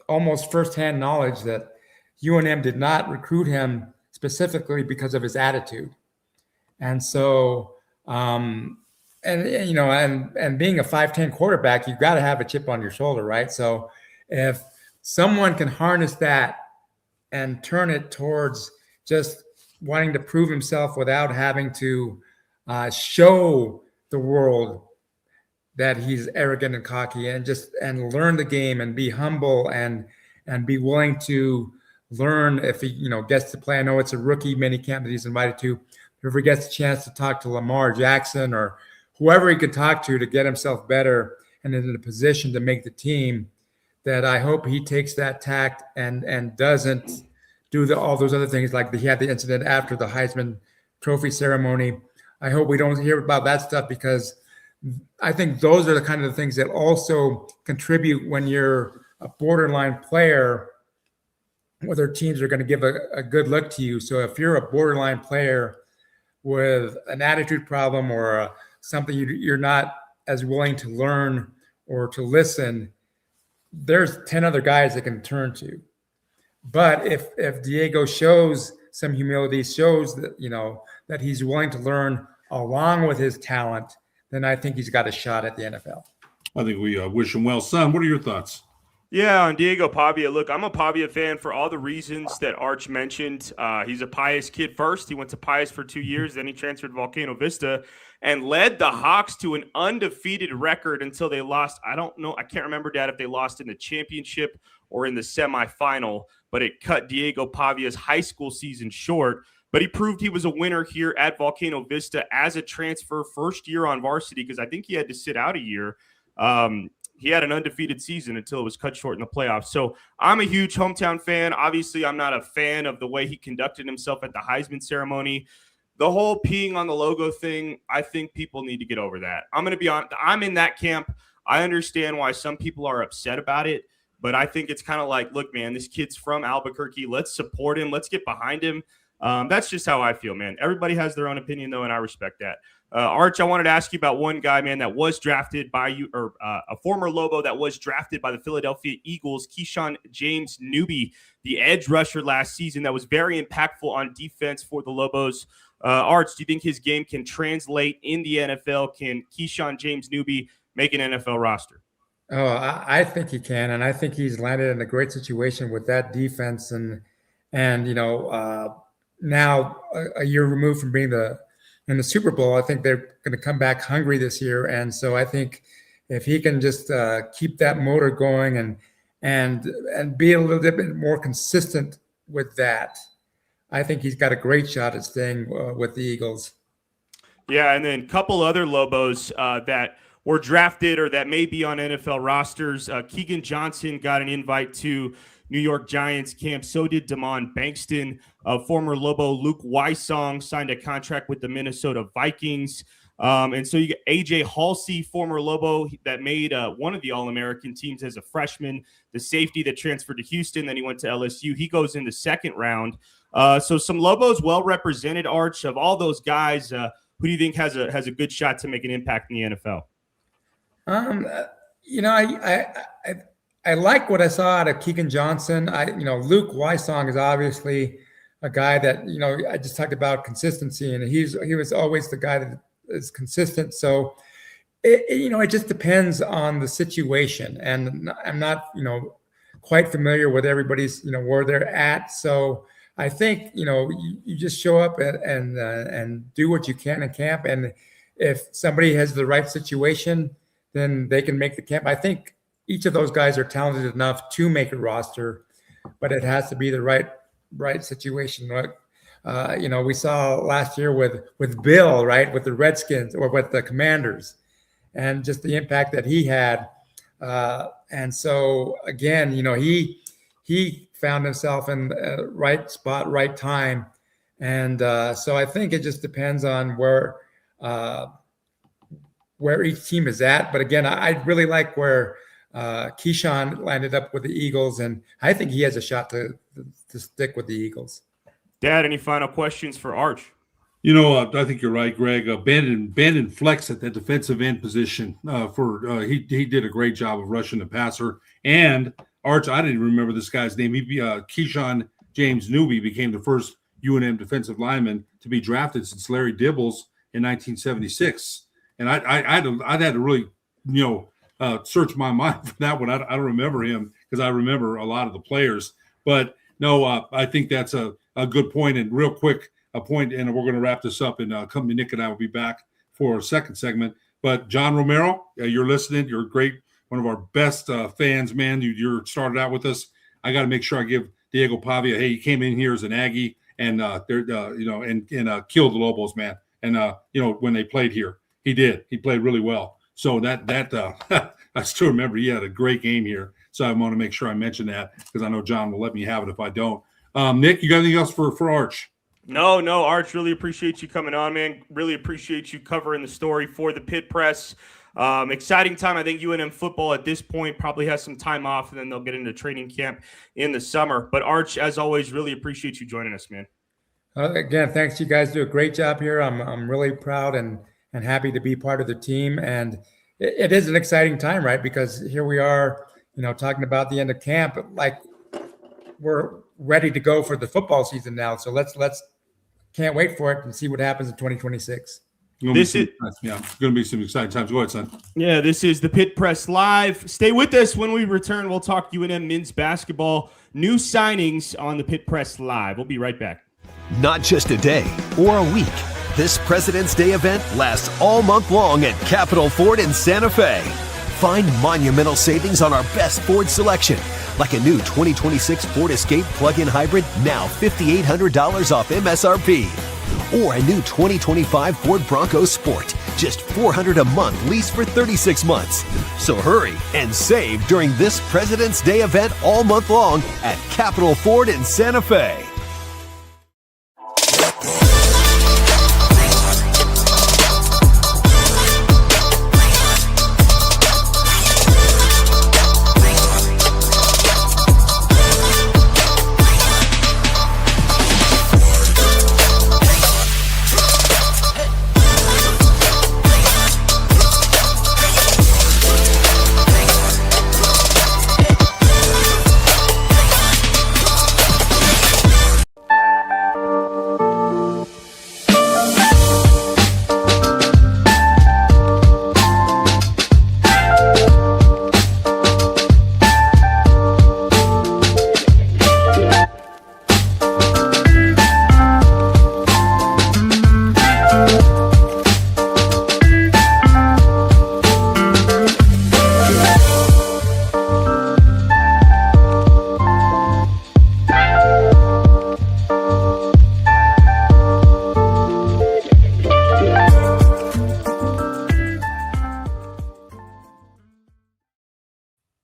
almost firsthand knowledge that UNM did not recruit him specifically because of his attitude. And so, and being a 5'10" quarterback, you've got to have a chip on your shoulder, right? So if someone can harness that and turn it towards just wanting to prove himself without having to show the world that he's arrogant and cocky, and learn the game and be humble and be willing to learn if he gets to play. I know it's a rookie mini camp that he's invited to. if he gets a chance to talk to Lamar Jackson or whoever he could talk to get himself better and in a position to make the team, that I hope he takes that tact and doesn't do all those other things, like he had the incident after the Heisman Trophy ceremony. I hope we don't hear about that stuff, because I think those are the kind of things that also contribute when you're a borderline player, whether teams are going to give a good look to you. So if you're a borderline player with an attitude problem or something you're not as willing to learn or to listen, there's 10 other guys that can turn to. But if Diego shows some humility, shows that, that he's willing to learn along with his talent, then I think he's got a shot at the NFL. I think we wish him well. Son, what are your thoughts? Yeah, on Diego Pavia. Look, I'm a Pavia fan for all the reasons that Arch mentioned. He's a Pius kid first. He went to Pius for 2 years. Then he transferred to Volcano Vista and led the Hawks to an undefeated record until they lost. I don't know. I can't remember, Dad, if they lost in the championship or in the semifinal, but it cut Diego Pavia's high school season short. But he proved he was a winner here at Volcano Vista as a transfer, first year on varsity, because I think he had to sit out a year. He had an undefeated season until it was cut short in the playoffs. So I'm a huge hometown fan. Obviously, I'm not a fan of the way he conducted himself at the Heisman ceremony. The whole peeing on the logo thing, I think people need to get over that. I'm going to be honest. I'm in that camp. I understand why some people are upset about it, but I think it's kind of like, look, man, this kid's from Albuquerque. Let's support him. Let's get behind him. That's just how I feel, man. Everybody has their own opinion, though, and I respect that. Arch, I wanted to ask you about one guy, man, that was drafted by you, or a former Lobo that was drafted by the Philadelphia Eagles, Keyshawn James Newby, the edge rusher last season that was very impactful on defense for the Lobos. Arch, do you think his game can translate in the NFL? Can Keyshawn James Newby make an NFL roster? Oh, I think he can, and I think he's landed in a great situation with that defense, and now a year removed from being in the Super Bowl, I think they're going to come back hungry this year. And so I think if he can just keep that motor going and be a little bit more consistent with that, I think he's got a great shot at staying with the Eagles. Yeah, and then a couple other Lobos that were drafted or that may be on NFL rosters. Keegan Johnson got an invite to New York Giants camp. So did Damon Bankston. Former Lobo Luke Wysong signed a contract with the Minnesota Vikings. And so you get AJ Halsey, former Lobo that made one of the All-American teams as a freshman, the safety that transferred to Houston. Then he went to LSU. He goes in the second round. So some Lobos well represented. Arch, of all those guys, who do you think has a good shot to make an impact in the NFL? I like what I saw out of Keegan Johnson. Luke Wysong is obviously a guy that, I just talked about consistency, and he was always the guy that is consistent. So, it just depends on the situation, and I'm not, quite familiar with everybody's, where they're at. So I think, you just show up and do what you can in camp. And if somebody has the right situation, then they can make the camp. I think each of those guys are talented enough to make a roster, but it has to be the right situation. We saw last year with Bill, right, with the Redskins or with the Commanders, and just the impact that he had. And so again, he found himself in the right spot, right time, and so I think it just depends on where each team is at. But again, I really like where Keyshawn landed up with the Eagles, and I think he has a shot to stick with the Eagles. Dad, any final questions for Arch? I think you're right, Greg. Ben and flex at that defensive end position he did a great job of rushing the passer. And Arch, I didn't remember this guy's name. Keyshawn James Newby became the first UNM defensive lineman to be drafted since Larry Dibbles in 1976. And I'd had to really, search my mind for that one. I don't remember him because I remember a lot of the players. But no, I think that's a good point. And real quick, a point, and we're going to wrap this up. And Nick and I will be back for a second segment. But John Romero, you're listening. You're great, one of our best fans, man. You started out with us. I got to make sure I give Diego Pavia. Hey, he came in here as an Aggie, and they're and killed the Lobos, man. And when they played here, he played really well. So that I still remember he had a great game here. So I want to make sure I mention that because I know John will let me have it if I don't. Nick, you got anything else for Arch? No, Arch, really appreciate you coming on, man. Really appreciate you covering the story for the Pit Press. Exciting time. I think UNM football at this point probably has some time off, and then they'll get into training camp in the summer. But Arch, as always, really appreciate you joining us, man. Again, thanks. You guys do a great job here. I'm really proud and happy to be part of the team. And it is an exciting time, right? Because here we are, talking about the end of camp, like we're ready to go for the football season now. So let's can't wait for it and see what happens in 2026. It's going to be some exciting times. Go ahead, son. Yeah, this is the Pit Press Live. Stay with us. When we return, we'll talk UNM men's basketball, new signings on the Pit Press Live. We'll be right back. Not just a day or a week. This President's Day event lasts all month long at Capitol Ford in Santa Fe. Find monumental savings on our best Ford selection, like a new 2026 Ford Escape plug-in hybrid, now $5,800 off MSRP. Or a new 2025 Ford Bronco Sport, just $400 a month, lease for 36 months. So hurry and save during this President's Day event all month long at Capitol Ford in Santa Fe.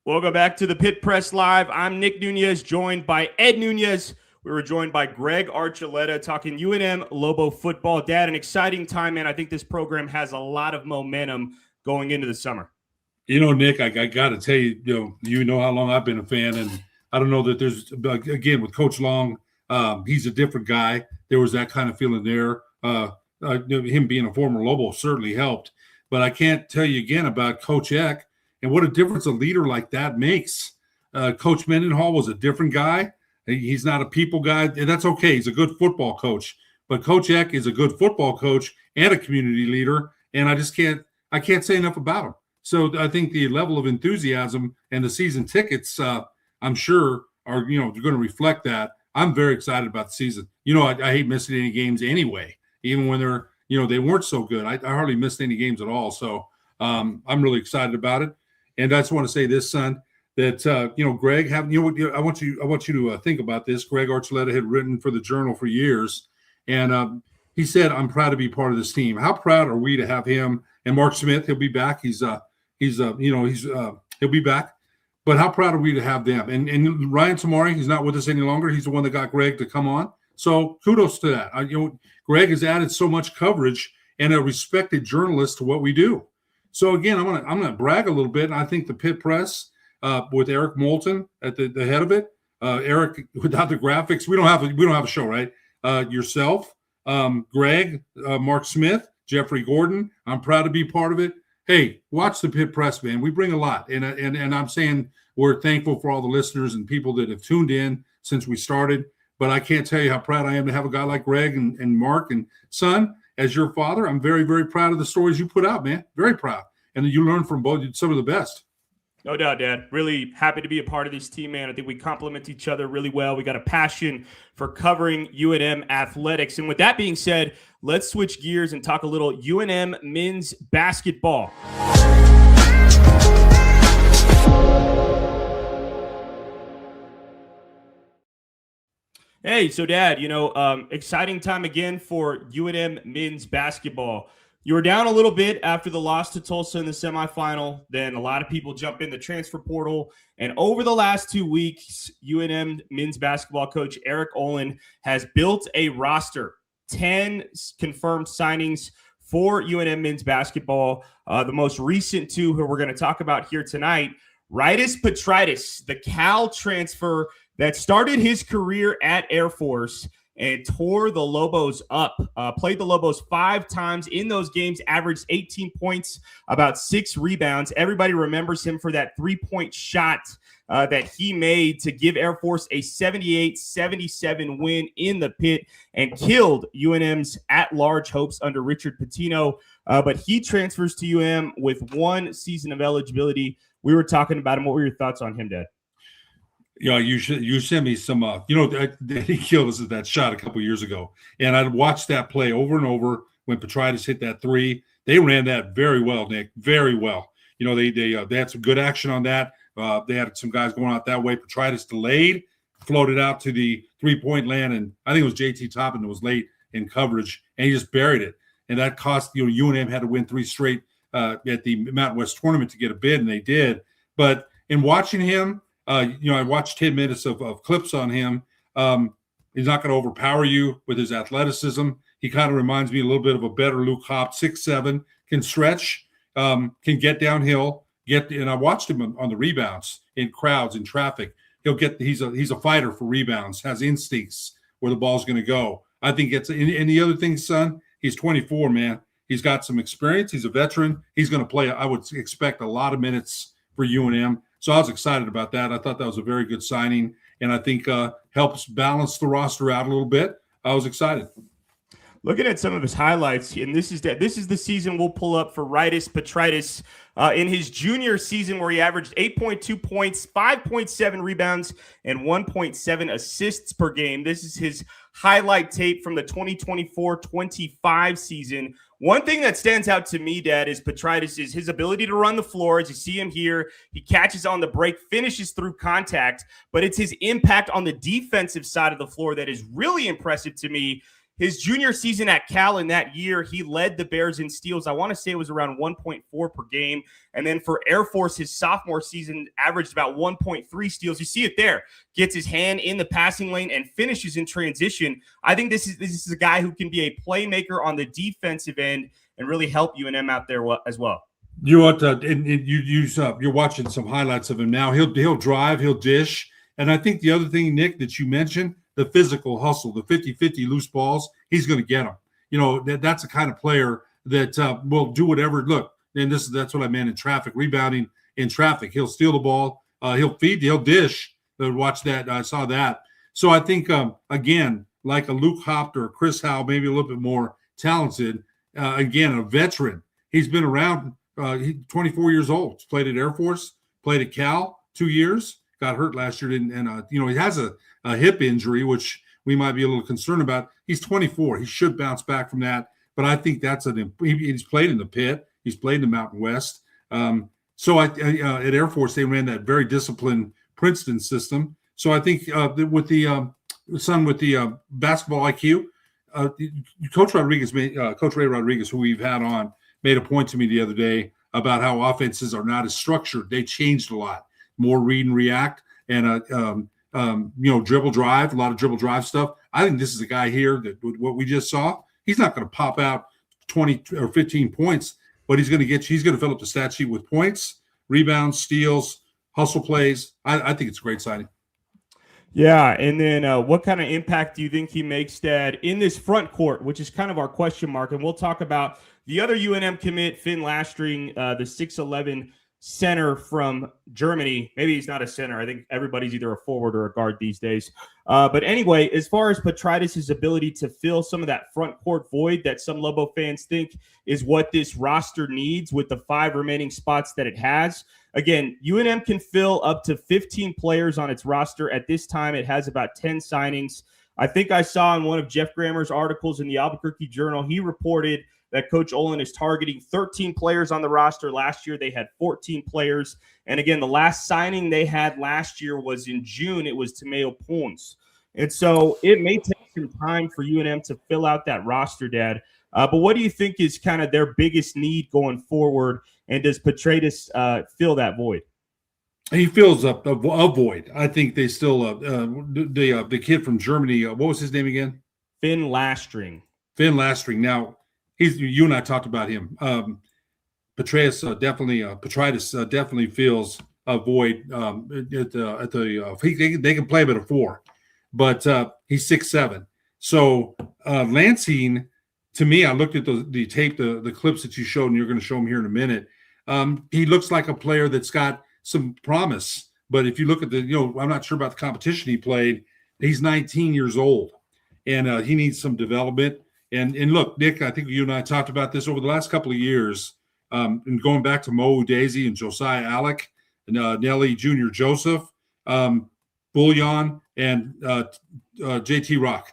Welcome back to the Pit Press Live. I'm Nick Nunez, joined by Ed Nunez. We were joined by Greg Archuleta talking UNM Lobo football. Dad, an exciting time, man. I think this program has a lot of momentum going into the summer. Nick, I got to tell you, you know how long I've been a fan, and I don't know that there's, again, with Coach Long, he's a different guy. There was that kind of feeling there. Him being a former Lobo certainly helped. But I can't tell you again about Coach Eck and what a difference a leader like that makes. Coach Mendenhall was a different guy. He's not a people guy, and that's okay. He's a good football coach. But Coach Eck is a good football coach and a community leader, and I can't say enough about him. So I think the level of enthusiasm and the season tickets, I'm sure, are going to reflect that. I'm very excited about the season. I hate missing any games anyway, even when they're they weren't so good. I hardly missed any games at all. So I'm really excited about it. And I just want to say this, son, that Greg, I want you to think about this. Greg Archuleta had written for the Journal for years, and he said, "I'm proud to be part of this team." How proud are we to have him? And Mark Smith, he'll be back. He'll be back. But how proud are we to have them? And Ryan Tamari, he's not with us any longer. He's the one that got Greg to come on. So kudos to that. Greg has added so much coverage and a respected journalist to what we do. So again, I'm gonna brag a little bit. And I think the Pit Press with Eric Moulton at the head of it. Eric, without the graphics, we don't have a show, right? Yourself, Greg, Mark Smith, Jeffrey Gordon. I'm proud to be part of it. Hey, watch the Pit Press, man. We bring a lot, and I'm saying we're thankful for all the listeners and people that have tuned in since we started. But I can't tell you how proud I am to have a guy like Greg and Mark. And son, as your father, I'm very, very proud of the stories you put out, man. Very proud. And you learn from both some of the best. No doubt, Dad. Really happy to be a part of this team, man. I think we complement each other really well. We got a passion for covering UNM athletics. And with that being said, let's switch gears and talk a little UNM men's basketball. Hey, so Dad, exciting time again for UNM men's basketball. You were down a little bit after the loss to Tulsa in the semifinal. Then a lot of people jump in the transfer portal. And over the last 2 weeks, UNM men's basketball coach Eric Olin has built a roster, 10 confirmed signings for UNM men's basketball. The most recent two who we're going to talk about here tonight, Rytis Petritis, the Cal transfer that started his career at Air Force and tore the Lobos up. Played the Lobos 5 times in those games, averaged 18 points, about 6 rebounds. Everybody remembers him for that 3-point shot that he made to give Air Force a 78-77 win in the pit and killed UNM's at-large hopes under Richard Pitino. But he transfers to UM with 1 season of eligibility. We were talking about him. What were your thoughts on him, Dad? Yeah, you sent me some. He killed us at that shot a couple years ago, and I watched that play over and over. When Petritis hit that 3, they ran that very well, Nick, very well. They had some good action on that. They had some guys going out that way. Petritis delayed, floated out to the 3-point land, and I think it was JT Toppin that was late in coverage, and he just buried it. And that cost UNM had to win 3 straight at the Mountain West tournament to get a bid, and they did. But in watching him. I watched 10 minutes of clips on him. He's not going to overpower you with his athleticism. He kind of reminds me a little bit of a better Luke Hopp, 6'7", can stretch, can get downhill, and I watched him on the rebounds in crowds, in traffic. He's a fighter for rebounds, has instincts where the ball's going to go. I think and the other thing, son, he's 24, man. He's got some experience. He's a veteran. He's going to play, I would expect, a lot of minutes for UNM. So I was excited about that. I thought that was a very good signing, and I think helps balance the roster out a little bit. I was excited. Looking at some of his highlights, and this is the season we'll pull up for Rytis Petritis in his junior season, where he averaged 8.2 points, 5.7 rebounds, and 1.7 assists per game. This is his highlight tape from the 2024-25 season. One thing that stands out to me, Dad, is Petritis is his ability to run the floor. As you see him here, he catches on the break, finishes through contact, but it's his impact on the defensive side of the floor that is really impressive to me. His junior season at Cal in that year, he led the Bears in steals. I want to say it was around 1.4 per game. And then for Air Force, his sophomore season averaged about 1.3 steals. You see it there. Gets his hand in the passing lane and finishes in transition. I think this is a guy who can be a playmaker on the defensive end and really help UNM out there as well. You're watching some highlights of him now. He'll drive, he'll dish. And I think the other thing, Nick, that you mentioned, the physical hustle, the 50-50 loose balls, he's going to get them. That's the kind of player that will do whatever. Look, and that's what I meant in traffic, rebounding in traffic. He'll steal the ball. He'll feed, he'll dish. Watch that. I saw that. So I think, again, like a Luke Hopp or a Chris Howe, maybe a little bit more talented, again, a veteran. He's been around. He's 24 years old. He's played at Air Force, played at Cal 2 years, got hurt last year. And he has a hip injury, which we might be a little concerned about. He's 24. He should bounce back from that. But I think he's played in the pit. He's played in the Mountain West. So at Air Force, they ran that very disciplined Princeton system. So I think with the basketball IQ, Coach Ray Rodriguez, who we've had on, made a point to me the other day about how offenses are not as structured. They changed a lot. More read and react, and dribble drive, a lot of dribble drive stuff. I think this is a guy here that what we just saw, he's not going to pop out 20 or 15 points, but he's going to fill up the stat sheet with points, rebounds, steals, hustle plays. I think it's a great signing. Yeah, and then what kind of impact do you think he makes, Dad, in this front court, which is kind of our question mark? And we'll talk about the other UNM commit, Finn Lastring, the 6'11" center from Germany. Maybe he's not a center. I think everybody's either a forward or a guard these days. But anyway, as far as Petritis' ability to fill some of that front court void that some Lobo fans think is what this roster needs with the 5 remaining spots that it has. Again, UNM can fill up to 15 players on its roster. At this time, it has about 10 signings. I think I saw in one of Jeff Grammer's articles in the Albuquerque Journal, he reported that Coach Olin is targeting 13 players on the roster. Last year, they had 14 players. And again, the last signing they had last year was in June. It was Tomeo Pons. And so it may take some time for UNM to fill out that roster, Dad. But what do you think is kind of their biggest need going forward? And does Petraeus fill that void? He fills up a void. I think they still the kid from Germany. What was his name again? Finn Lastring. Finn Lastring. Now you and I talked about him. Petraeus definitely fills a void they can play him at a 4, but he's 6'7". So Lansing, to me, I looked at the tape, the clips that you showed, and you're going to show him here in a minute. He looks like a player that's got some promise, but if you look at I'm not sure about the competition he played. He's 19 years old, and he needs some development. And look, Nick, I think you and I talked about this over the last couple of years, and going back to Mo Daisy and Josiah Alec and Nelly Jr. Joseph, Bullion, and JT Rock.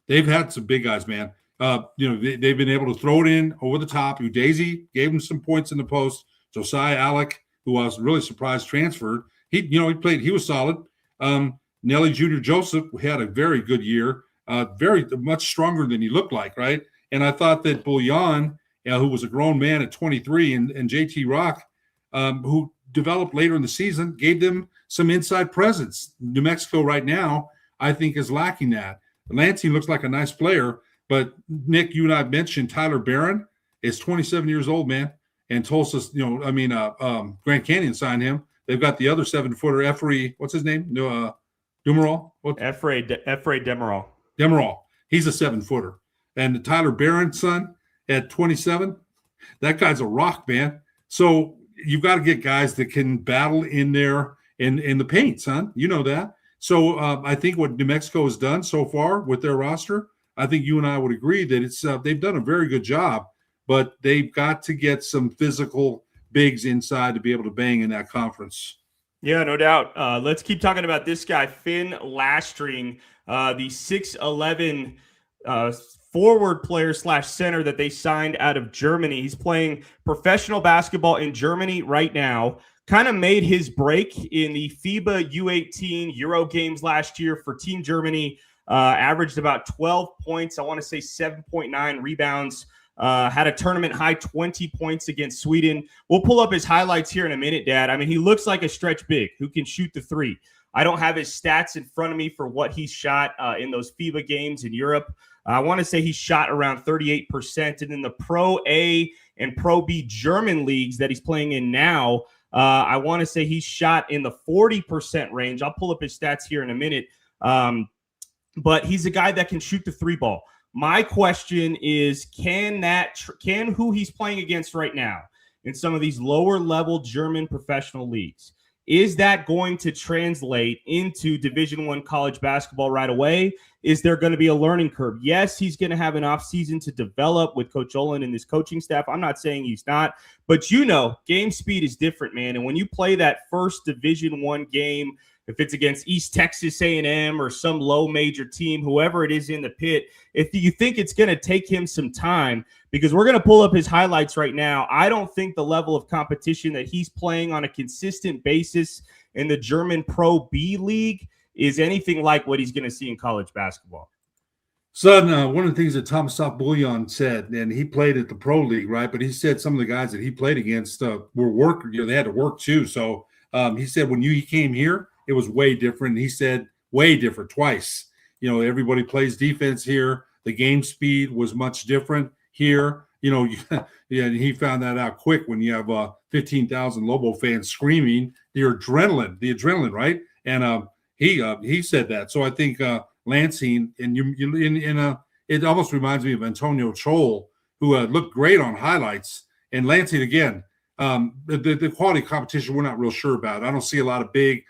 They've had some big guys, man. They've been able to throw it in over the top. Daisy gave him some points in the post. Josiah Alec, who I was really surprised transferred. He played. He was solid. Nelly Jr. Joseph had a very good year. Very much stronger than he looked like, right? And I thought that Bullion, who was a grown man at 23, and JT Rock, who developed later in the season, gave them some inside presence. New Mexico right now, I think, is lacking that. Lansing looks like a nice player, but Nick, you and I mentioned Tyler Barron is 27 years old, man, and Tulsa. Grand Canyon signed him. They've got the other 7-footer, Efrey. What's his name? Dumerall. Efrey Demerall. Demerall. He's a 7-footer, and Tyler Barron's son at 27. That guy's a rock, man. So you've got to get guys that can battle in there in the paint, son. You know that. So I think what New Mexico has done so far with their roster, I think you and I would agree that it's they've done a very good job, but they've got to get some physical bigs inside to be able to bang in that conference. Yeah, no doubt. Let's keep talking about this guy, Finn Lastring, the 6'11" forward player / center that they signed out of Germany. He's playing professional basketball in Germany right now. Kind of made his break in the FIBA U18 Euro games last year for Team Germany. Averaged about 12 points. I want to say 7.9 rebounds. Had a tournament high 20 points against Sweden. We'll pull up his highlights here in a minute, Dad. I mean, he looks like a stretch big who can shoot the three. I don't have his stats in front of me for what he shot in those FIBA games in Europe. I want to say he shot around 38%. And in the Pro A and Pro B German leagues that he's playing in now, I want to say he shot in the 40% range. I'll pull up his stats here in a minute. But he's a guy that can shoot the three ball. My question is, can who he's playing against right now in some of these lower level German professional leagues, is that going to translate into Division I college basketball right away? Is there going to be a learning curve? Yes, he's going to have an offseason to develop with Coach Olin and his coaching staff. I'm not saying he's not, but game speed is different, man. And when you play that first Division I game, if it's against East Texas A&M or some low major team, whoever it is in the pit, if you think it's going to take him some time, because we're going to pull up his highlights right now, I don't think the level of competition that he's playing on a consistent basis in the German Pro B League is anything like what he's going to see in college basketball. Son, one of the things that Thomas Bullion said, and he played at the Pro League, right? But he said some of the guys that he played against were workers. They had to work too. So he said when he came here, it was way different. And he said way different twice. Everybody plays defense here. The game speed was much different here. He found that out quick when you have 15,000 Lobo fans screaming the adrenaline, right? And he said that. So I think Lansing, and it almost reminds me of Antonio Chol, who looked great on highlights. And Lansing, again, the quality of competition we're not real sure about. I don't see a lot of big,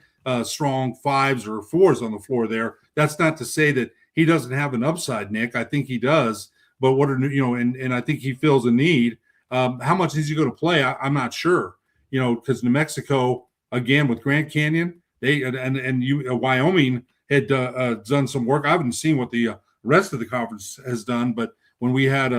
strong 5s or 4s on the floor there. That's not to say that he doesn't have an upside, Nick. I think he does. But and I think he feels a need. How much is he going to play? I'm not sure. Because New Mexico, again, with Grand Canyon, Wyoming had done some work. I haven't seen what the rest of the conference has done, but when we had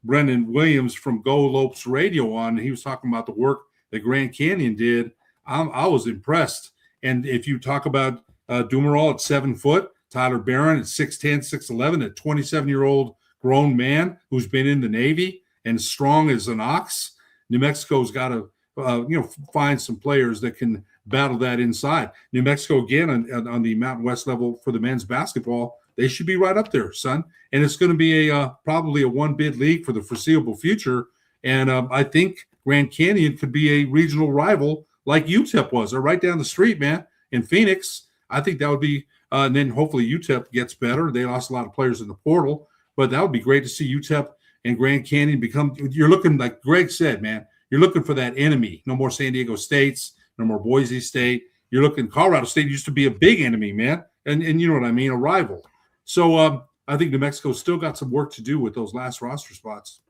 Brendan Williams from Go Lopes Radio on, he was talking about the work that Grand Canyon did. I was impressed. And if you talk about Dumerall at 7 foot, Tyler Barron at 6'10", 6'11", a 27-year-old grown man who's been in the Navy and strong as an ox. New Mexico's got to, find some players that can battle that inside. New Mexico, again, on the Mountain West level for the men's basketball, they should be right up there, son. And it's going to be probably a one-bid league for the foreseeable future. And I think Grand Canyon could be a regional rival like UTEP was. They're right down the street, man, in Phoenix. I think that would be and then hopefully UTEP gets better. They lost a lot of players in the portal, but that would be great to see UTEP and Grand Canyon become – you're looking, like Greg said, man, you're looking for that enemy. No more San Diego States, no more Boise State. You're looking – Colorado State used to be a big enemy, man, and you know what I mean, a rival. So I think New Mexico's still got some work to do with those last roster spots.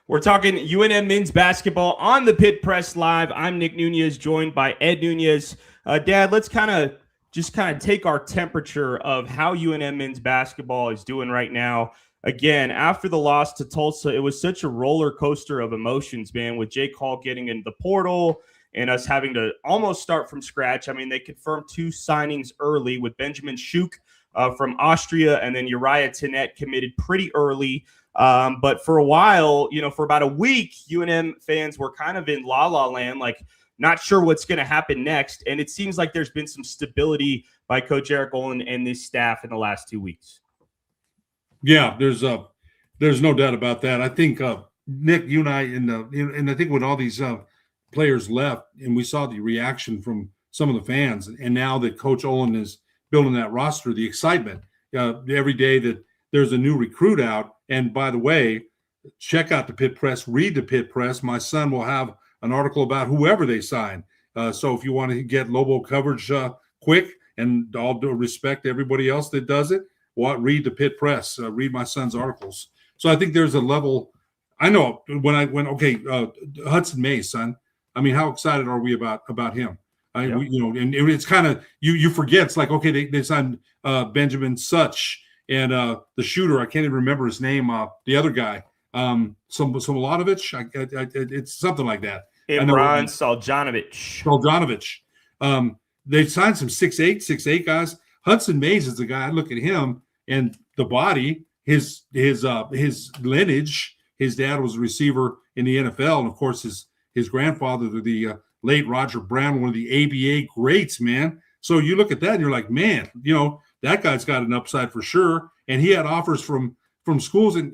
We're talking UNM men's basketball on the Pit Press Live. I'm Nick Nunez, joined by Ed Nunez. Dad, let's kind of take our temperature of how UNM men's basketball is doing right now. Again, after the loss to Tulsa, it was such a roller coaster of emotions, man, with Jake Hall getting into the portal and us having to almost start from scratch. I mean, they confirmed 2 signings early with Benjamin Schuch from Austria, and then Uriah Tenet committed pretty early. But for a while, for about a week, UNM fans were kind of in la-la land, like not sure what's going to happen next. And it seems like there's been some stability by Coach Eric Olin and this staff in the last 2 weeks. Yeah, there's no doubt about that. I think, Nick, you and I, and I think when all these players left and we saw the reaction from some of the fans, and now that Coach Olin is building that roster, the excitement every day that there's a new recruit out. And by the way, check out the Pit Press, read the Pit Press. My son will have an article about whoever they sign. So if you want to get Lobo coverage quick, and all due respect to everybody else that does it, read the Pit Press, read my son's articles. So I think there's a level. I know Hudson Mays, son. I mean, how excited are we about him? And it's kind of you forget. It's like, okay, they signed Benjamin Such and the shooter. I can't even remember his name. The other guy, Somolovic. It's something like that. Imran Soljanovic. They've signed some 6'8" guys. Hudson Mays is the guy. I look at him and the body, his lineage. His dad was a receiver in the NFL, and of course his grandfather, the late Roger Brown, one of the ABA greats, man. So you look at that and you're like, man, that guy's got an upside for sure. And he had offers from schools, and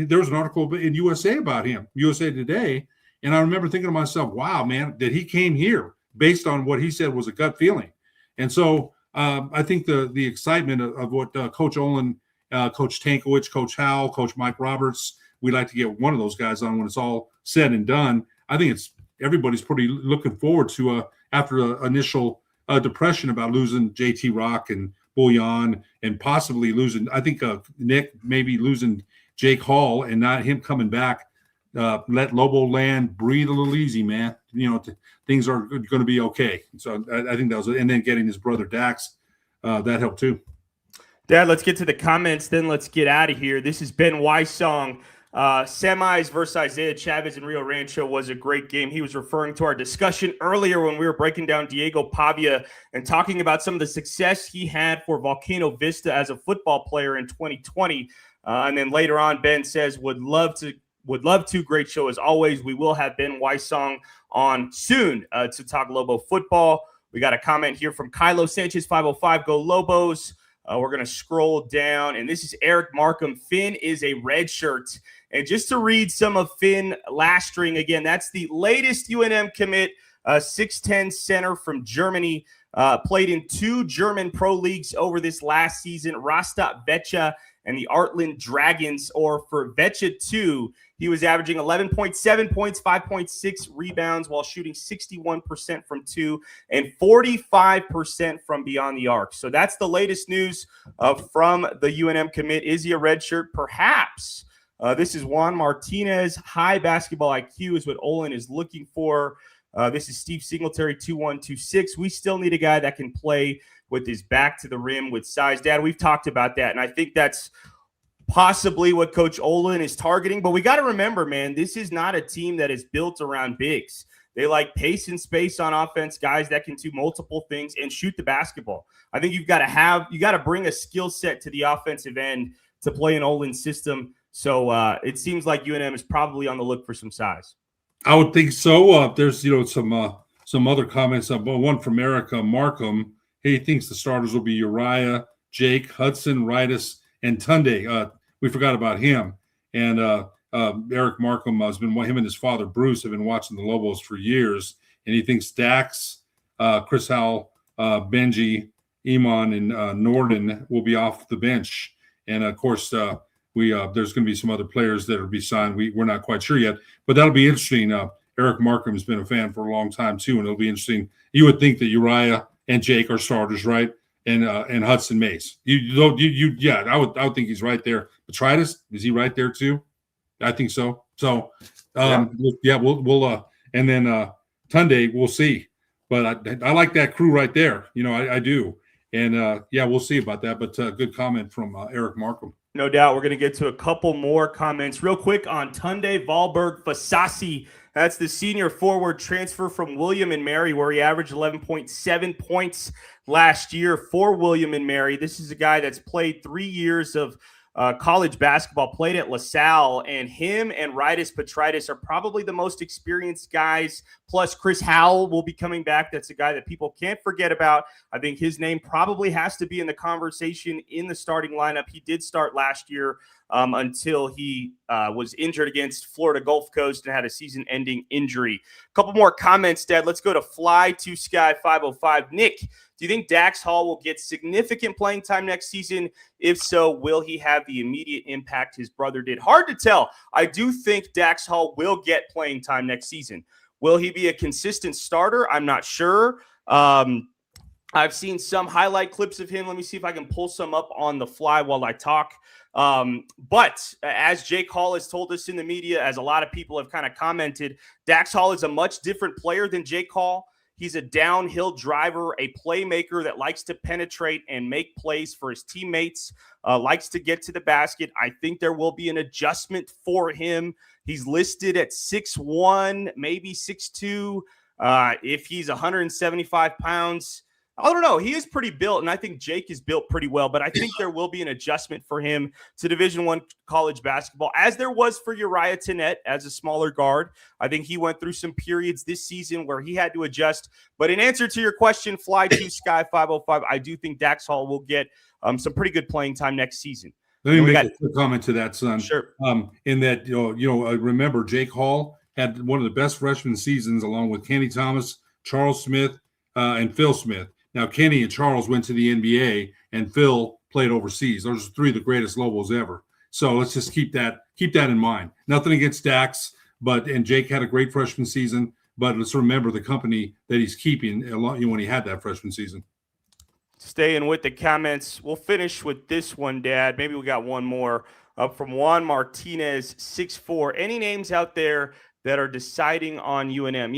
there was an article in USA about him, USA Today, and I remember thinking to myself, wow, man, that he came here based on what he said was a gut feeling. And so I think the excitement of what Coach Olin, Coach Tankowicz, Coach Howell, Coach Mike Roberts, we'd like to get one of those guys on when it's all said and done. I think everybody's pretty looking forward to after the initial depression about losing JT Rock and Bouillon and possibly losing, I think Nick maybe losing Jake Hall and not him coming back. Let Lobo land, breathe a little easy, man. Things are going to be okay. So I think that was it. And then getting his brother Dax, that helped too. Dad, let's get to the comments, then let's get out of here. This is Ben Wysong. Semis versus Isaiah Chavez in Rio Rancho was a great game. He was referring to our discussion earlier when we were breaking down Diego Pavia and talking about some of the success he had for Volcano Vista as a football player in 2020. And then later on, Ben says, would love to. Great show as always. We will have Ben Wysong on soon to talk Lobo football. We got a comment here from Kylo Sanchez 505. Go Lobos. We're going to scroll down, and this is Eric Markham. Finn is a red shirt. And just to read some of Finn Lastring, again, that's the latest UNM commit, 6'10 center from Germany, played in 2 German pro leagues over this last season, Rostock Vecha and the Artland Dragons, or for Vecha 2, he was averaging 11.7 points, 5.6 rebounds while shooting 61% from 2 and 45% from beyond the arc. So that's the latest news from the UNM commit. Is he a redshirt? Perhaps. This is Juan Martinez. High basketball IQ is what Olin is looking for. This is Steve Singletary, 2126. We still need a guy that can play with his back to the rim with size. Dad, we've talked about that, and I think that's possibly what Coach Olin is targeting. But we got to remember, man, this is not a team that is built around bigs. They like pace and space on offense, guys that can do multiple things and shoot the basketball. I think you got to bring a skill set to the offensive end to play an Olin's system. So it seems like UNM is probably on the look for some size. I would think so. There's some other comments. One from Eric Markham. He thinks the starters will be Uriah, Jake, Hudson, Ritus, and Tunde. We forgot about him. And Eric Markham has been, him and his father Bruce have been watching the Lobos for years, and he thinks Dax, Chris Howell, Benji, Iman, and Norden will be off the bench. And of course, there's going to be some other players that will be signed. We're not quite sure yet, but that'll be interesting. Eric Markham has been a fan for a long time too, and it'll be interesting. You would think that Uriah and Jake are starters, right? And Hudson Mace. I would think he's right there. Petritus, is he right there too? I think so. So, we'll and then Tunde, we'll see. But I like that crew right there. I do. And we'll see about that. But good comment from Eric Markham. No doubt. We're going to get to a couple more comments real quick on Tunde Valberg Fasasi. That's the senior forward transfer from William and Mary, where he averaged 11.7 points last year for William and Mary. This is a guy that's played 3 years of college basketball, played at LaSalle, and him and Ritus Petritus are probably the most experienced guys. Plus, Chris Howell will be coming back. That's a guy that people can't forget about. I think his name probably has to be in the conversation in the starting lineup. He did start last year until he was injured against Florida Gulf Coast and had a season-ending injury. A couple more comments, Dad. Let's go to Fly2Sky505. Nick, do you think Dax Hall will get significant playing time next season? If so, will he have the immediate impact his brother did? Hard to tell. I do think Dax Hall will get playing time next season. Will he be a consistent starter? I'm not sure. I've seen some highlight clips of him. Let me see if I can pull some up on the fly while I talk. But as Jake Hall has told us in the media, as a lot of people have kind of commented, Dax Hall is a much different player than Jake Hall. He's a downhill driver, a playmaker that likes to penetrate and make plays for his teammates, likes to get to the basket. I think there will be an adjustment for him. He's listed at 6'1", maybe 6'2". If he's 175 pounds, I don't know. He is pretty built, and I think Jake is built pretty well, but I think there will be an adjustment for him to Division I college basketball, as there was for Uriah Tenet as a smaller guard. I think he went through some periods this season where he had to adjust. But in answer to your question, Fly2Sky505, I do think Dax Hall will get some pretty good playing time next season. Let me make a quick comment to that, son. Sure. In that, remember Jake Hall had one of the best freshman seasons along with Kenny Thomas, Charles Smith, and Phil Smith. Now, Kenny and Charles went to the NBA, and Phil played overseas. Those are three of the greatest Lobos ever. So let's just keep that in mind. Nothing against Dax, and Jake had a great freshman season. But let's remember the company that he's keeping when he had that freshman season. Staying with the comments, we'll finish with this one, Dad. Maybe we got one more from Juan Martinez, 6'4". Any names out there that are deciding on UNM?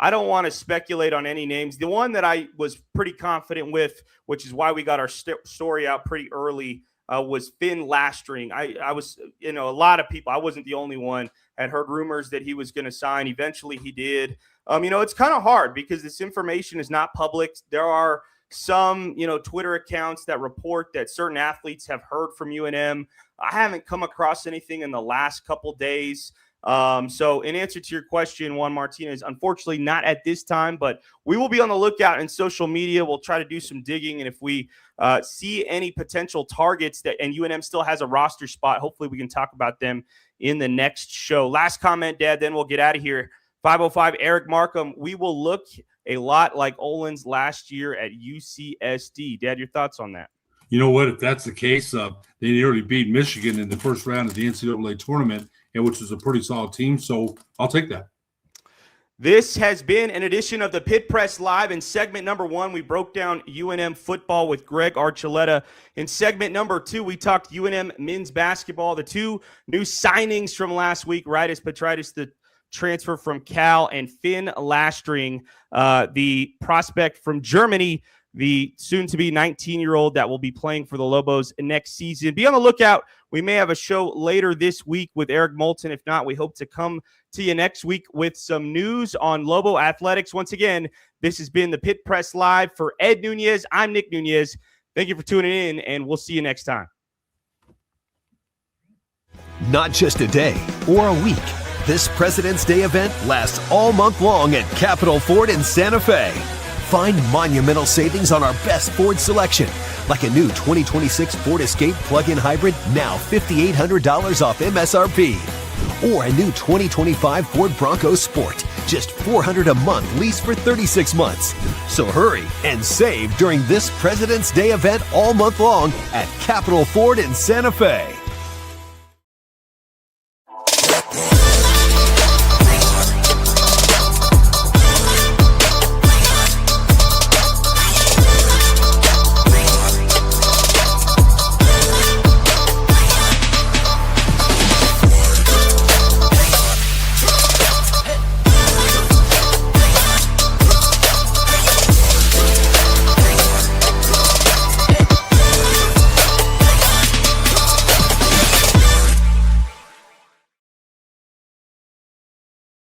I don't want to speculate on any names. The one that I was pretty confident with, which is why we got our story out pretty early, was Finn Lastring. I was, a lot of people, I wasn't the only one, had heard rumors that he was going to sign. Eventually he did. It's kind of hard because this information is not public. There are some, Twitter accounts that report that certain athletes have heard from UNM. I haven't come across anything in the last couple days. So in answer to your question, Juan Martinez, unfortunately not at this time, but we will be on the lookout in social media. We'll try to do some digging. And if we see any potential targets and UNM still has a roster spot, hopefully we can talk about them in the next show. Last comment, Dad, then we'll get out of here. 505 Eric Markham. We will look a lot like Olin's last year at UCSD. Dad, your thoughts on that? You know what? If that's the case, they nearly beat Michigan in the first round of the NCAA tournament, which is a pretty solid team. So I'll take that. This has been an edition of the Pit Press Live. In segment number 1, we broke down UNM football with Greg Archuleta. In segment number 2, we talked UNM men's basketball. The two new signings from last week, Ritus Petritus, the transfer from Cal, and Finn Lastring, the prospect from Germany. the soon-to-be 19-year-old that will be playing for the Lobos next season. Be on the lookout. We may have a show later this week with Eric Moulton. If not, we hope to come to you next week with some news on Lobo Athletics. Once again, this has been the Pit Press Live. For Ed Nunez, I'm Nick Nunez. Thank you for tuning in, and we'll see you next time. Not just a day or a week. This President's Day event lasts all month long at Capitol Ford in Santa Fe. Find monumental savings on our best Ford selection, like a new 2026 Ford Escape plug-in hybrid, now $5,800 off MSRP. Or a new 2025 Ford Bronco Sport, just $400 a month, lease for 36 months. So hurry and save during this President's Day event all month long at Capitol Ford in Santa Fe.